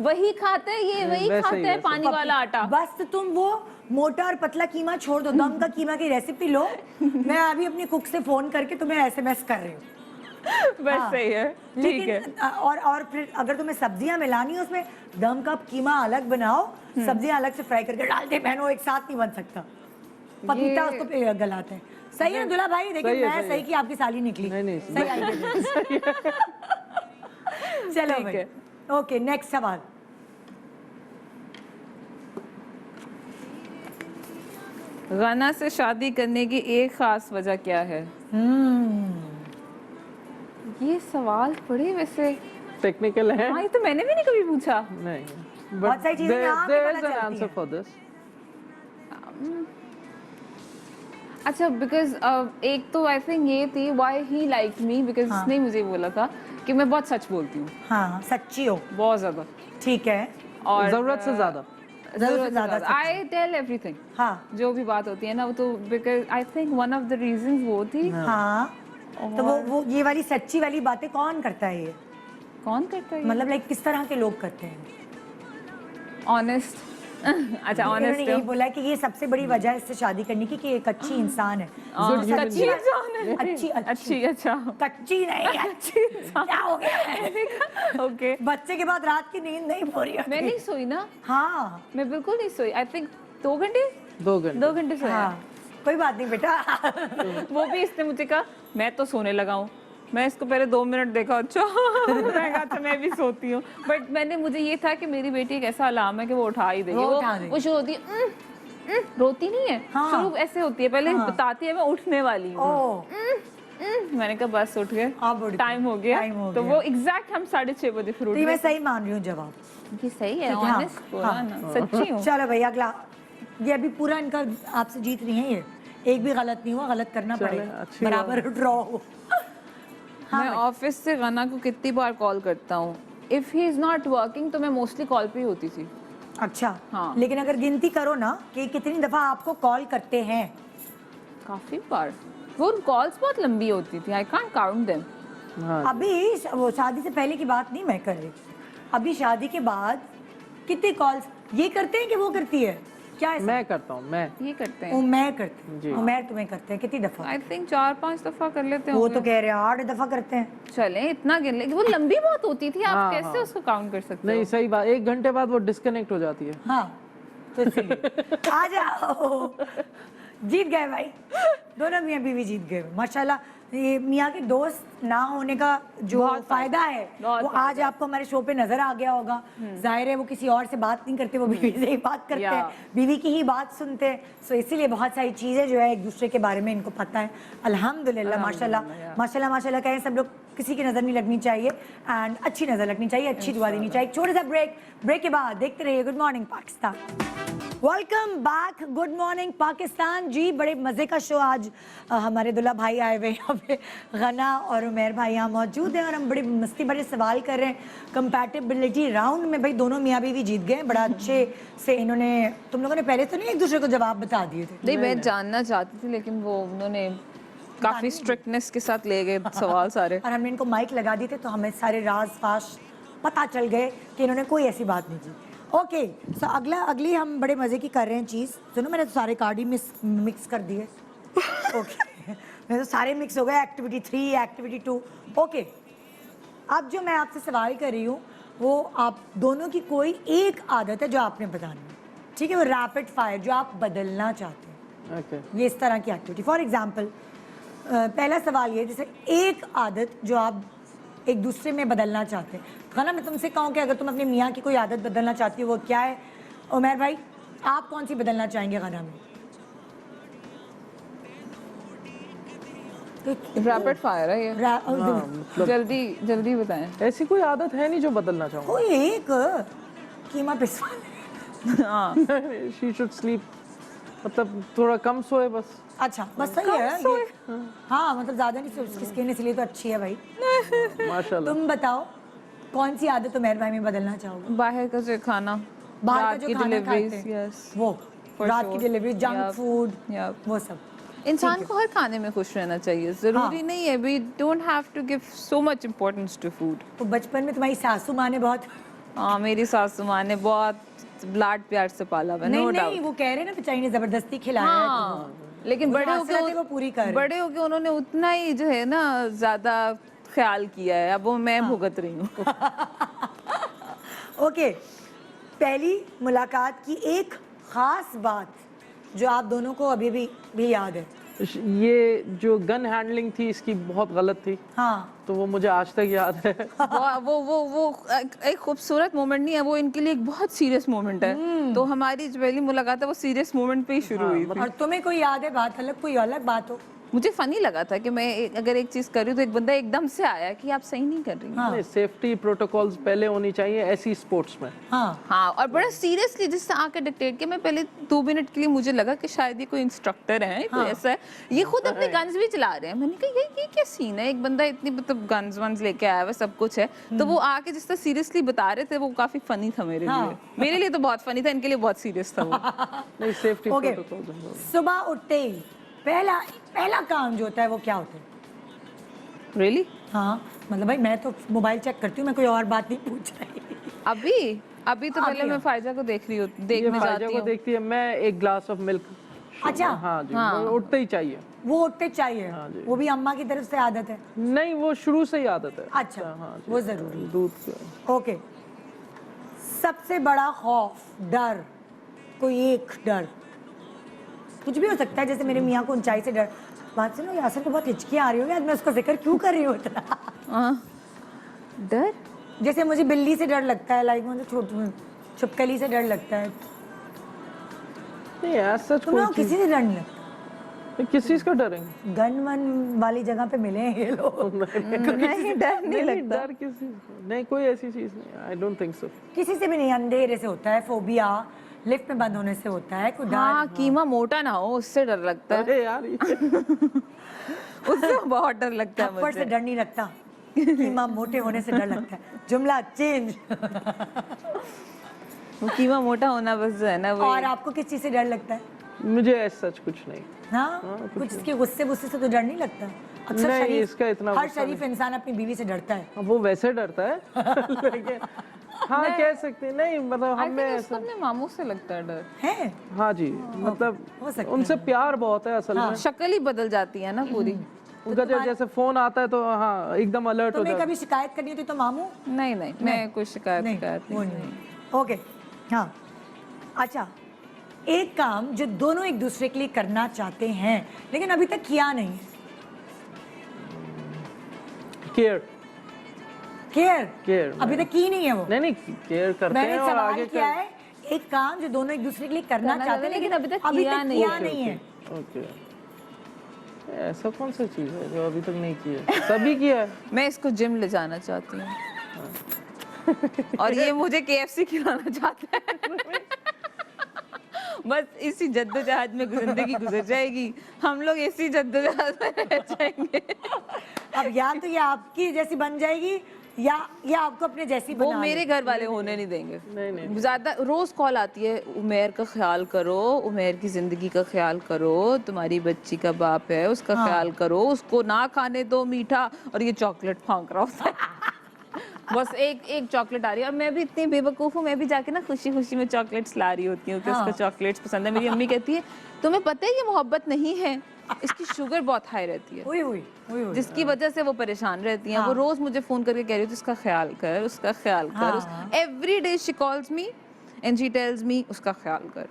वही खाते हैं ये, वही खाते हैं पानी वाला आटा। बस तुम वो मोटा और पतला कीमा छोड़ दो, दम का कीमा की रेसिपी लो। मैं अभी अपनी कुक से फोन करके तुम्हें SMS कर रही हूँ। बस सही है, ठीक है। और फिर अगर तुम्हें सब्जियां मिलानी है उसमें, दम का कीमा अलग बनाओ, सब्जियां अलग से फ्राई करके डाल दे। बहनों एक साथ नहीं बन सकता, पपीता उसको गलाते हैं। सही है दुल्हा भाई? देखिए मैं सही की आपकी साली निकली। सही आइडिया। चलो भाई ओके नेक्स्ट सवाल। गाना से शादी करने की एक खास वजह क्या है? ये सवाल बड़े वैसे टेक्निकल है। हाँ, ये तो मैंने भी नहीं कभी पूछा। नहीं, बहुत सारी चीजें यहाँ पे पता चलती हैं। Answer for this. अच्छा बिकॉज एक तो आई थिंक ये थी why he like me, because उसने मुझे बोला था कि मैं बहुत सच बोलती हूँ। हाँ सच्ची हो, बहुत ज्यादा। ठीक है, और जरूरत से ज्यादा आई टेल एवरीथिंग। हाँ जो भी बात होती है ना, वो तो because I think one of the reasons वो थी। हाँ तो वो ये वाली सच्ची वाली बातें कौन करता है? ये कौन करता है? मतलब लाइक किस तरह के लोग करते हैं? ऑनेस्ट। अच्छा ऑनेस्ट यही बोला कि ये सबसे बड़ी वजह है इससे शादी करने की कि एक अच्छी इंसान है। कच्ची इंसान है। अच्छी अच्छा कच्ची नहीं, अच्छी क्या हो गया? ओके। बच्चे के बाद रात की नींद नहीं पूरी होती। मैं नहीं सोई ना। हाँ मैं बिल्कुल नहीं सोई। आई थिंक 2 घंटे सोया। हाँ कोई बात नहीं बेटा। वो भी इसने मुझे कहा मैं तो सोने लगा हूँ। मैं इसको पहले 2 मिनट देखा, अच्छा मैं कहा अच्छा मैं भी सोती हूँ। बट मुझे ये था कि मेरी बेटी एक ऐसा अलार्म है कि वो उठा ही देगी। वो शुरू होती है, रोती नहीं है। हाँ। शुरू ऐसे होती है, पहले बताती है मैं उठने वाली हूँ। मैंने कहा बस उठ गए, टाइम हो गया। तो वो एग्जैक्ट हम 6:30 बजे फिर उठ गए। मैं सही मान रही हूँ जवाब। ये सही है, ऑनेस्ट बोला ना, सच्ची हूँ। चलो भैया अगला, ये अभी पूरा इनका आपसे जीत रही है ये। एक भी गलत नहीं हुआ, गलत करना चले, पड़ेगा, अच्छी बराबर ड्रॉ हो। मैं ऑफिस से गना को कितनी बार कॉल करता हूँ, if he is not working तो मैं मोस्टली कॉल पे ही होती थी। अच्छा हाँ। लेकिन अगर गिनती करो ना कि कितनी दफा आपको कॉल करते हैं। काफी बार, वो कॉल्स बहुत लंबी होती थी, आई कांट काउंट देम। हाँ अभी वो शादी से पहले की बात नहीं मैं कर रही, अभी शादी के बाद कितने कॉल्स ये करते हैं कि वो करती है, क्या है? मैं करता हूँ, मैं ये करते हैं, उमैर करते जी। हैं, उमैर तुम्हें करते हैं कितनी दफा? आई थिंक 4-5 दफा कर लेते वो होंगे। तो कह रहे हैं 8 दफा करते हैं। चले इतना गिन ले, वो लंबी बहुत होती थी, आप हाँ, कैसे हाँ। उसको काउंट कर सकते नहीं हो? सही बात, 1 घंटे बाद वो डिस्कनेक्ट हो जाती है। हाँ तो इसलिए आ जाओ, जीत गए भाई, दोनों मियाँ बीवी जीत गए माशाल्लाह। ये मियाँ के दोस्त ना होने का जो बहुत फायदा है बहुत वो आज आपको हमारे शो पे नजर आ गया होगा। जाहिर है वो किसी और से बात नहीं करते, वो बीवी से ही बात करते हैं, बीवी की ही बात सुनते हैं। सो इसीलिए बहुत सारी चीजें जो है एक दूसरे के बारे में इनको पता है। अल्हम्दुलिल्लाह माशाल्लाह माशाल्लाह माशाल्लाह कहें सब लोग, किसी की नजर नहीं लगनी चाहिए एंड अच्छी नजर लगनी चाहिए, अच्छी दुआ देनी चाहिए। छोटा सा ब्रेक के बाद देखते रहिए good morning Pakistan. Welcome back, good morning Pakistan ji. बड़े मज़े का शो आज हमारे दुल्हा भाई आए हुए यहाँ पे, गना और उमैर भाई यहाँ मौजूद हैं और हम बड़े मस्ती भरे सवाल कर रहे हैं। कंपैटिबिलिटी राउंड में भाई दोनों मियाँ बीवी जीत गए बड़ा अच्छे से। इन्होंने, तुम लोगों ने पहले तो नहीं एक दूसरे को जवाब बता दिए थे? नहीं, मैं जानना चाहती थी लेकिन वो उन्होंने काफी स्ट्रिक्टनेस के साथ ले गए सवाल सारे। और हमने इनको माइक लगा दिए थे तो हमें सारे राज फाश पता चल गए कि इन्होंने कोई ऐसी बात नहीं की। ओके सो अगली हम बड़े मज़े की कर रहे हैं चीज़। सुनो मैंने तो सारे कार्ड ही मिक्स कर दिए। ओके मैं तो सारे मिक्स हो गए, एक्टिविटी 3 एक्टिविटी 2। ओके अब जो मैं आपसे सवाल कर रही हूँ वो आप दोनों की कोई एक आदत है जो आपने बतानी है, ठीक है? वो रैपिड फायर जो आप बदलना चाहते हैं। ओके ये इस तरह की एक्टिविटी। फॉर एग्जाम्पल पहला सवाल ये, जैसे एक आदत जो आप एक दूसरे में बदलना चाहते हैं। खाना मैं तुमसे कहूँ कि अगर तुम अपने मियाँ की कोई आदत बदलना चाहती हो वो क्या है? उमैर भाई आप कौन सी बदलना चाहेंगे खाना में? रैपिड फायर है ये, जल्दी जल्दी बताएं। ऐसी कोई आदत है नहीं जो बदलना चाहूँ। कोई एक कीमा पिसवा। हाँ शी शुड स्लीप, मतलब थोड़ा कम सोए बस। अच्छा बस सही है ये। हाँ मतलब ज़्यादा नहीं, उसकी स्किन इसलिए तो अच्छी है भाई। माशाल्लाह। तुम बताओ कौन सी आदत उमैर भाई में बदलना चाहोगे? बाहर का जो खाना, बाहर का रात जो की खाना खाते डिलीवरीज, हैं यस वो For रात की sure. Delivery, junk Yup. Food, Yup. वो सब। इंसान को हर खाने में खुश रहना चाहिए, जरूरी नहीं है we don't have to give so much importance to food. तो बचपन में तुम्हारी सासू माँ ने बहुत हाँ, मेरी सासू माँ ने बहुत लाड प्यार से पाला हुआ, नहीं नो नहीं डाउट। वो कह रहे हैं ना बेचारी ने जबरदस्ती खिलाया है हाँ, लेकिन वो बड़े हासिल है वो पूरी कर रहे हैं। बड़े होके उन्होंने उतना ही जो है ना ज्यादा ख्याल किया है, अब वो मैं भुगत रही हूँ। तो। ओके पहली मुलाकात की एक खास बात जो आप दोनों को अभी भी याद है? ये जो गन हैंडलिंग थी इसकी बहुत गलत थी, हाँ तो वो मुझे आज तक याद है। वो एक खूबसूरत मोमेंट नहीं है, वो इनके लिए एक बहुत सीरियस मोमेंट है। तो हमारी जो पहली मुलाकात है वो सीरियस मोमेंट पे ही शुरू हुई थी। और तुम्हें कोई याद है बात अलग, कोई अलग बात हो? मुझे फनी लगा था कि मैं अगर एक चीज कर रही हूँ तो एक बंदा एकदम से आया कि आप सही नहीं कर रही हैं। हाँ सेफ्टी प्रोटोकॉल्स पहले होनी चाहिए ऐसी स्पोर्ट्स में। हाँ हाँ, और बड़ा सीरियसली जिससे आके डिक्टेट किया। मैं पहले 2 मिनट के लिए मुझे लगा कि शायद ये कोई इंस्ट्रक्टर है, कोई ऐसा है, ये खुद अपने गन्स भी चला रहे हैं। मैंने कहा ये क्या सीन है, एक बंदा इतनी मतलब गन्स वन्स लेके आया हुआ, सब कुछ है। तो वो आके जिस तरह सीरियसली बता रहे थे वो काफी फनी था मेरे लिए। मेरे लिए तो बहुत फनी था, इनके लिए बहुत सीरियस था वो। नहीं सेफ्टी ओके प्रोटोकॉल्स। सुबह उठते ही पहला काम जो होता है वो क्या होता है? रियली? हाँ मतलब भाई मैं तो मोबाइल चेक करती हूँ, मैं कोई और बात नहीं पूछ रही। अभी तो पहले मैं फायजा को देखने जाती हूँ। देखती है, मैं एक ग्लास ऑफ मिल्क। अच्छा हाँ जी, वो उठते ही चाहिए। वो उठते चाहिए, हाँ जी। वो भी अम्मा की तरफ से आदत है? नहीं वो शुरू से ही आदत है। अच्छा हाँ जी, वो जरूरी। दूध का। ओके सबसे बड़ा खौफ, डर, कोई एक डर, कुछ भी हो सकता है। जैसे मेरे मियाँ को ऊंचाई से डर, बात सुनो यासर को बहुत हिचकियाँ आ रही होगी आज, मैं उसका जिक्र क्यों कर रही हूँ इतना? डर? जैसे मुझे बिल्ली से डर लगता है, लाइक मुझे छुपकली से डर लगता है। नहीं ऐसा तुम्हें किसी से डर नहीं लगता? किस चीज का डरेंगे? गन वन वाली जगह पे मिले हैं ये लोग। नहीं, डर नहीं लगता। डर किस चीज का? नहीं कोई ऐसी चीज नहीं, आई डोंट थिंक सो। किसी से भी नहीं, अंधेरे से होता है फोबिया, लिफ्ट में बंद होने से होता है कोई हाँ डर। कीमा मोटा ना हो उससे डर लगता है, अरे यार उससे बहुत डर लगता है थप्पड़ से मुझे। डर नहीं लगता, कीमा मोटे होने से डर लगता है। जुमला चेंज। वो कीमा मोटा होना बस जो है ना वो। और आपको किस चीज से डर लगता है? मुझे ऐसा सच कुछ नहीं। हाँ, कुछ इसके गुस्से से तो डर नहीं लगता? अक्सर नहीं, शरीफ, इसका इतना हर गुस्सा शरीफ इंसान अपनी बीवी से डरता है। अब वो वैसे डरता है लेकिन हाँ कह सकते हैं, नहीं मतलब I हमें think उसको ऐसा, अपने मामू से लगता है डर। है? हाँ जी मतलब हो सकता उनसे प्यार बहुत है असल में। शक्ल ही बदल जाती है ना पूरी। उनका जैसे फोन आता है तो हाँ एकदम अलर्ट हो तुम्हें जाता कभी शिकायत करनी होती तो मामू? नहीं नहीं मैं कोई शिकायत नहीं, वो नहीं। नहीं। ओके, हाँ। अच्छा, एक काम जो दोनों एक दूसरे के लिए करना चाहते हैं लेकिन अभी तक किया नहीं है। केयर केयर अभी तक की नहीं है वो। नहीं केयर करते मैंने हैं और सवाल आगे किया है एक काम जो दोनों एक दूसरे के लिए करना चाहते हैं लेकिन अभी तक किया नहीं है। ओके ऐसा कौन सा चीज है जो अभी तक नहीं किया है? सभी किया है। मैं इसको जिम ले जाना चाहती हूँ और ये मुझे KFC खिलाना चाहता है। बस इसी जद्दोजहद में जिंदगी गुजर जाएगी, हम लोग इसी जद्दोजहद में रह जाएंगे। अब या तो ये आपकी जैसी बन जाएगी या आपको अपने जैसी वो बना मेरे घर वाले होने नहीं देंगे। नहीं ज्यादा रोज कॉल आती है, उमेर का ख्याल करो, उमेर की जिंदगी का ख्याल करो, तुम्हारी बच्ची का बाप है उसका ख्याल करो, उसको ना खाने दो मीठा, और ये चॉकलेट फांक रहा होता है। बस एक चॉकलेट आ रही है और मैं भी इतनी बेवकूफ हूँ, मैं भी जाके ना खुशी खुशी में चॉकलेट्स ला रही होती हूँ कि उसको चॉकलेट्स पसंद है। मेरी अम्मी कहती है तुम्हें पता है ये मोहब्बत नहीं है, इसकी शुगर बहुत हाई रहती है, हुई जिसकी वजह से वो परेशान रहती हैं। वो रोज मुझे फोन करके कह रही होती है उसका ख्याल कर, उसका ख्याल कर। Every day she calls me and she tells me उसका ख्याल कर,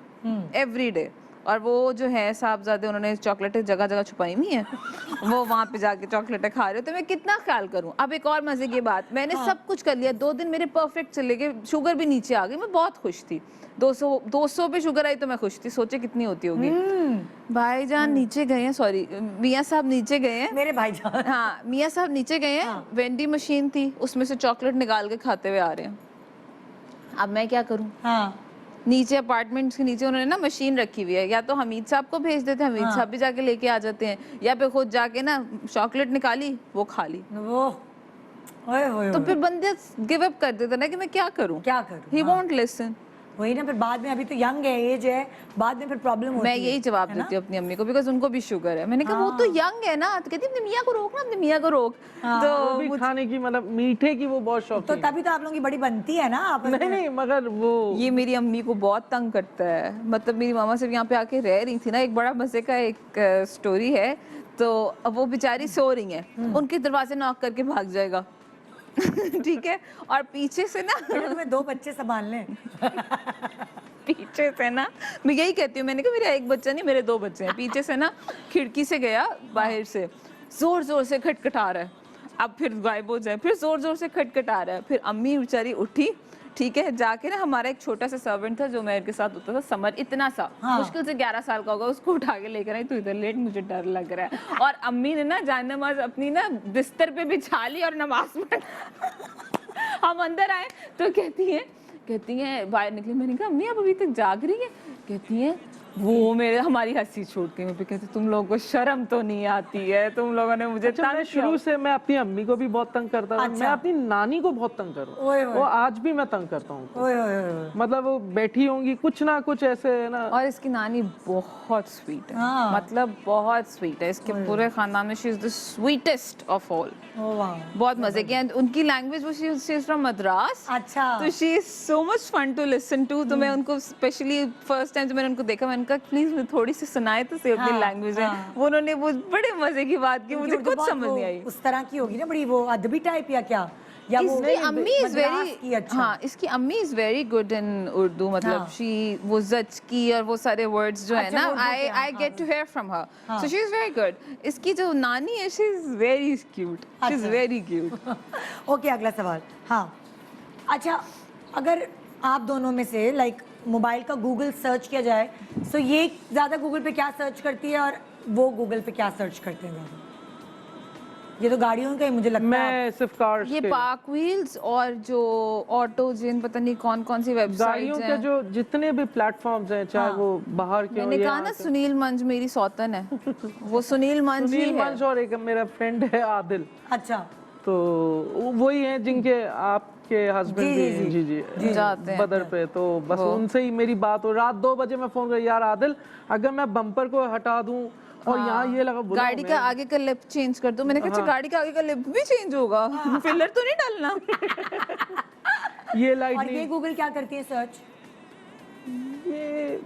एवरी डे। और वो जो है साहबजादे उन्होंने चॉकलेटें जगह जगह छुपाई हुई हैं, वो वहाँ पे जाके चॉकलेटें खा रहे हो, तो मैं कितना ख्याल करूँ। अब एक और मजे की बात, मैंने सब कुछ कर लिया, 2 दिन मेरे परफेक्ट चले गए, शुगर भी नीचे आ गई, मैं बहुत खुश थी। 200 पे शुगर आई तो मैं खुश थी, सोचे कितनी होती होगी। भाईजान नीचे गए हैं, सॉरी मियाँ साहब नीचे गए हैं, मेरे भाईजान। हाँ मियाँ साहब नीचे गए हैं, वेंडी मशीन थी उसमें से चॉकलेट निकाल के खाते हुए आ रहे हैं। अब मैं क्या करूँ? हाँ, नीचे अपार्टमेंट्स के नीचे उन्होंने ना मशीन रखी हुई है, या तो हमीद साहब को भेज देते हैं, हमीद साहब भी जाके लेके आ जाते हैं, या फिर खुद जाके ना चॉकलेट निकाली वो खा ली। वो ओए तो फिर बंदे गिव अप कर देते ना कि मैं क्या करूं, क्या करूं? He won't listen. वही ना, फिर बाद में अभी तो यंग है, एज है, बाद में फिर प्रॉब्लम होती मैं है। यही जवाब देती हूँ अपनी अम्मी को, बिकॉज उनको भी शुगर है। मैंने कहा वो तो यंग है ना, तो कहती अपनी मियाँ को रोक ना, अपनी मियाँ को रोक। वो भी खाने की मतलब मीठे की वो बहुत शौक तो तभी तो आप लोगों की बड़ी बनती है ना आपस में। नहीं मगर वो ये मेरी अम्मी को बहुत तंग करता है। मतलब मेरी मामा सिर्फ यहाँ पे आके रह रही थी ना, एक बड़ा मजे का एक स्टोरी है। तो अब वो बेचारी सो रही हैं, उनके दरवाजे नॉक करके भाग जाएगा। ठीक है, और पीछे से ना तुम्हें 2 बच्चे संभालने। पीछे से ना, मैं यही कहती हूँ, मैंने कहा मेरा एक बच्चा नहीं मेरे 2 बच्चे हैं। पीछे से ना खिड़की से गया बाहर से, जोर जोर से खटखटा रहा है, अब फिर गायब हो जाए, फिर जोर जोर से खटखटा रहा है। फिर अम्मी बेचारी उठी, ठीक है, जाके ना हमारा एक छोटा सा सर्वेंट था जो मेरे के साथ होता था, समर इतना सा, मुश्किल से 11 साल का होगा, उसको उठा के लेकर आई, तू इधर लेट, मुझे डर लग रहा है। और अम्मी ने ना जान नमाज अपनी ना बिस्तर पे बिछा ली और नमाज पढ़। हम अंदर आए तो कहती हैं बाहर निकली, मैंने कहा अम्मी आप अभी तक जाग रही है? कहती हैं वो मेरे हमारी हंसी छूट गई। मैं कहती तुम लोगों को शर्म तो नहीं आती है, तुम लोगों ने मुझे अच्छा, मैं शुरू से मैं अपनी अम्मी को भी बहुत तंग करता था। मैं अपनी नानी को बहुत तंग कर रहा हूँ, वो आज भी मैं तंग करता हूँ। मतलब वो बैठी होंगी कुछ ना कुछ ऐसे है ना। और इसकी नानी बहुत स्वीट है, मतलब बहुत स्वीट है, इसके पूरे खानदान में she is the sweetest of all. बहुत मजे की। उनकी लैंग्वेज वो शी इज फ्रॉम मद्रास। अच्छा, तो she is so much fun to listen to. तो मैं उनको स्पेशली फर्स्ट टाइम जब मैंने उनको देखा, मैंने कहा प्लीज मुझे थोड़ी सी सुनाए तो से अपनी लैंग्वेज है। वो उन्होंने वो बड़े मजे की बात की, मुझे कुछ समझ नहीं आई। उस तरह की होगी ना, बड़ी वो अदबी टाइप या क्या? या वो इसकी अम्मी इज वेरी, अच्छा। हाँ इसकी अम्मी is very good in Urdu. मतलब शी वो जच की और वो सारे वर्ड्स जो है ना, I get to hear from her, so she is very good. इसकी जो नानी है she is very cute, she is very cute. Okay, अगला सवाल। हाँ, अच्छा, अगर आप दोनों में से लाइक मोबाइल का गूगल सर्च किया जाए, तो ये ज़्यादा गूगल पे क्या सर्च करती है और वो गूगल पे क्या सर्च करते हैं ज़्यादा? ये तो गाड़ियों का ही मुझे लगता है। मैं सिर्फ कार्स ये के पार्क व्हील्स और जो ऑटो जिन पता नहीं कौन कौन सी गाड़ियों वेबसाइट्स के हैं। जो जितने भी प्लेटफॉर्म्स हैं, चाहे वो बाहर के मैंने कहा ना सुनील मंज मेरी सौतन है, वो सुनील मंज ही सुनील है। मंच और एक मेरा फ्रेंड है आदिल, अच्छा तो वही हैं जिनके आपके हस्बैंड जी, भी जी, जी जाते हैं। बदर पे, तो बस उनसे ही मेरी बात हो। रात 2 बजे मैं फोन कर, यार आदिल अगर मैं बम्पर को हटा दूं और यहाँ ये लगा, बोला गाड़ी का आगे का लिप चेंज कर दो। मैंने कहा अच्छा गाड़ी का आगे का लिप भी चेंज होगा, फिलर तो नहीं डालना। ये लाइट और ये नहीं, गूगल क्या करती है सर्च? ये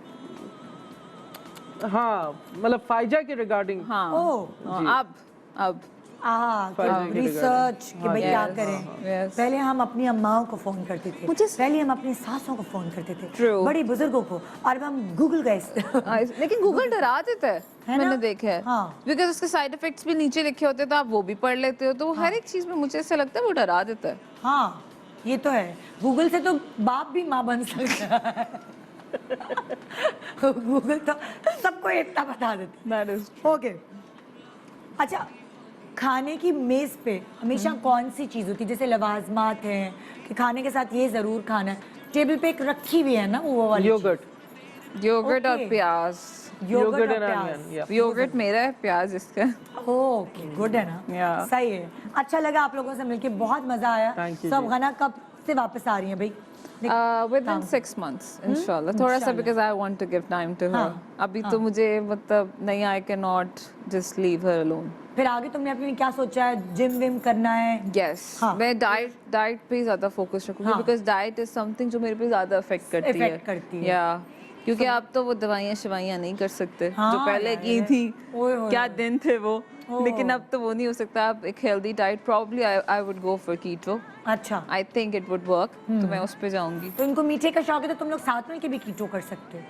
हाँ मतलब फाइजा के रिगार्डिंग। हाँ ओ अब रिसर्च कि भाई क्या करें। yes. पहले हम अपनी अम्माओं को फोन करते थे, पहले हम अपनी सासों को फोन करते थे, True. बड़ी बुजुर्गों को, और अब हम गूगल का लेकिन गूगल डरा देता है, है ना? मैंने देखा है। हाँ। बिकॉज उसके साइड इफेक्ट्स भी नीचे लिखे होते हैं, तो आप वो भी पढ़ लेते हो, तो वो हर एक चीज में मुझे ऐसा लगता है वो डरा देता है। हाँ ये तो है, गूगल से तो बाप भी माँ बन सकता है। गूगल तो सबको इतना बता देता। ओके अच्छा, खाने की मेज पे हमेशा कौन सी चीज होती है? जैसे लवाजमात हैं कि खाने के साथ ये जरूर खाना है, टेबल पे एक रखी भी है ना वो वाली योगर्ट योगर्ट और Okay. प्याज। योगर्ट और and प्याज। onion, yeah. योगर्ट मेरा है, प्याज इसका। ओके गुड है ना। Yeah. सही है। अच्छा लगा आप लोगों से मिलके, बहुत मजा आया। Thank you सब जी। गना कब से वापस आ रही हैं भाई? Within 6 months, इंशाल्लाह। थोड़ा सा because I want to give time to her. अभी तो मुझे मतलब नहीं, I cannot just leave her alone. फिर आगे तुमने अपने क्या सोचा है? जिम विम करना है? Yes. हाँ. मैं डाइट पे ज्यादा फोकस रखूंगी, हाँ. because diet is something जो मेरे पे ज्यादा अफेक्ट करती है। Affect करती है। Yeah. क्योंकि आप तो वो दवाइयाँ शवाइयाँ नहीं कर सकते हाँ, जो पहले यार, की थी। ओए होए। क्या दिन थे वो, ओह। लेकिन अब तो वो नहीं हो सकता। आप एक healthy diet, probably I would go for keto. अच्छा, I think it would work. तो मैं उस पे जाऊंगी। तो इनको मीठे का शौक है तो तुम लोग साथ में के भी कीटो कर सकते हो,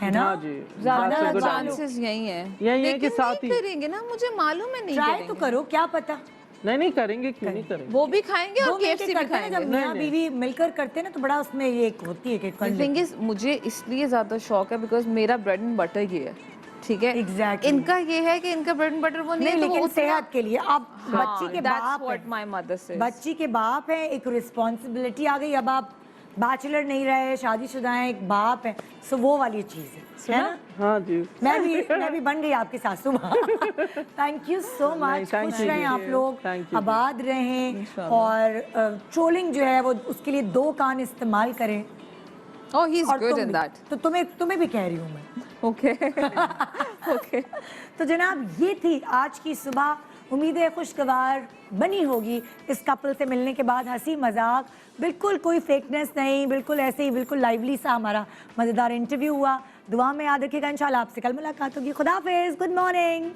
है ना? हाँ जी, ज्यादा that's a good idea. Chances यही है। यही है कि लेकिन साथ नहीं ही- करेंगे ना, मुझे मालूम है नहीं ट्राई करेंगे। तो करो, क्या पता। नहीं करेंगे, क्यों नहीं करेंगे। वो भी खाएंगे दो और मिलके KFC भी करते हैं ना, खाएंगे। जब मियाँ बीवी मिलकर करते हैं ना तो बड़ा उसमें ये एक होती है कि कर The thing is, मुझे इसलिए ज्यादा शौक है बिकॉज मेरा ब्रेड एंड बटर ये है, ठीक है? Exactly. इनका ये है कि इनका ब्रेड एंड बटर वो नहीं नहीं, है, तो वो लेकिन उतना- सेहत के लिए आप बच्ची के that's बाप what हैं। my mother says. बच्ची के बाप है, एक रिस्पॉन्सिबिलिटी आ गई। अब आप बैचलर नहीं रहे, शादीशुदा हैं, एक बाप है, सो वो वाली चीज है ना? हाँ जी, मैं भी बन गई आपकी सासू माँ। Thank you so much. thank खुश you रहें जी। आप लोग, Thank you आबाद रहें, और ट्रोलिंग जो है वो उसके लिए 2 कान इस्तेमाल करें। Oh, he's और good तुम in भी। that. तो तुम्हें भी कह रही हूँ मैं। Okay. Okay. तो जनाब ये थी आज की सुबह। उम्मीद है खुशगवार बनी होगी इस कपल से मिलने के बाद। हंसी मजाक, बिल्कुल कोई फेकनेस नहीं, बिल्कुल ऐसे ही बिल्कुल लाइवली सा हमारा मज़ेदार इंटरव्यू हुआ। दुआ में याद रखिएगा, इंशाल्लाह आपसे कल मुलाकात होगी। खुदा हाफिज़, गुड मॉर्निंग।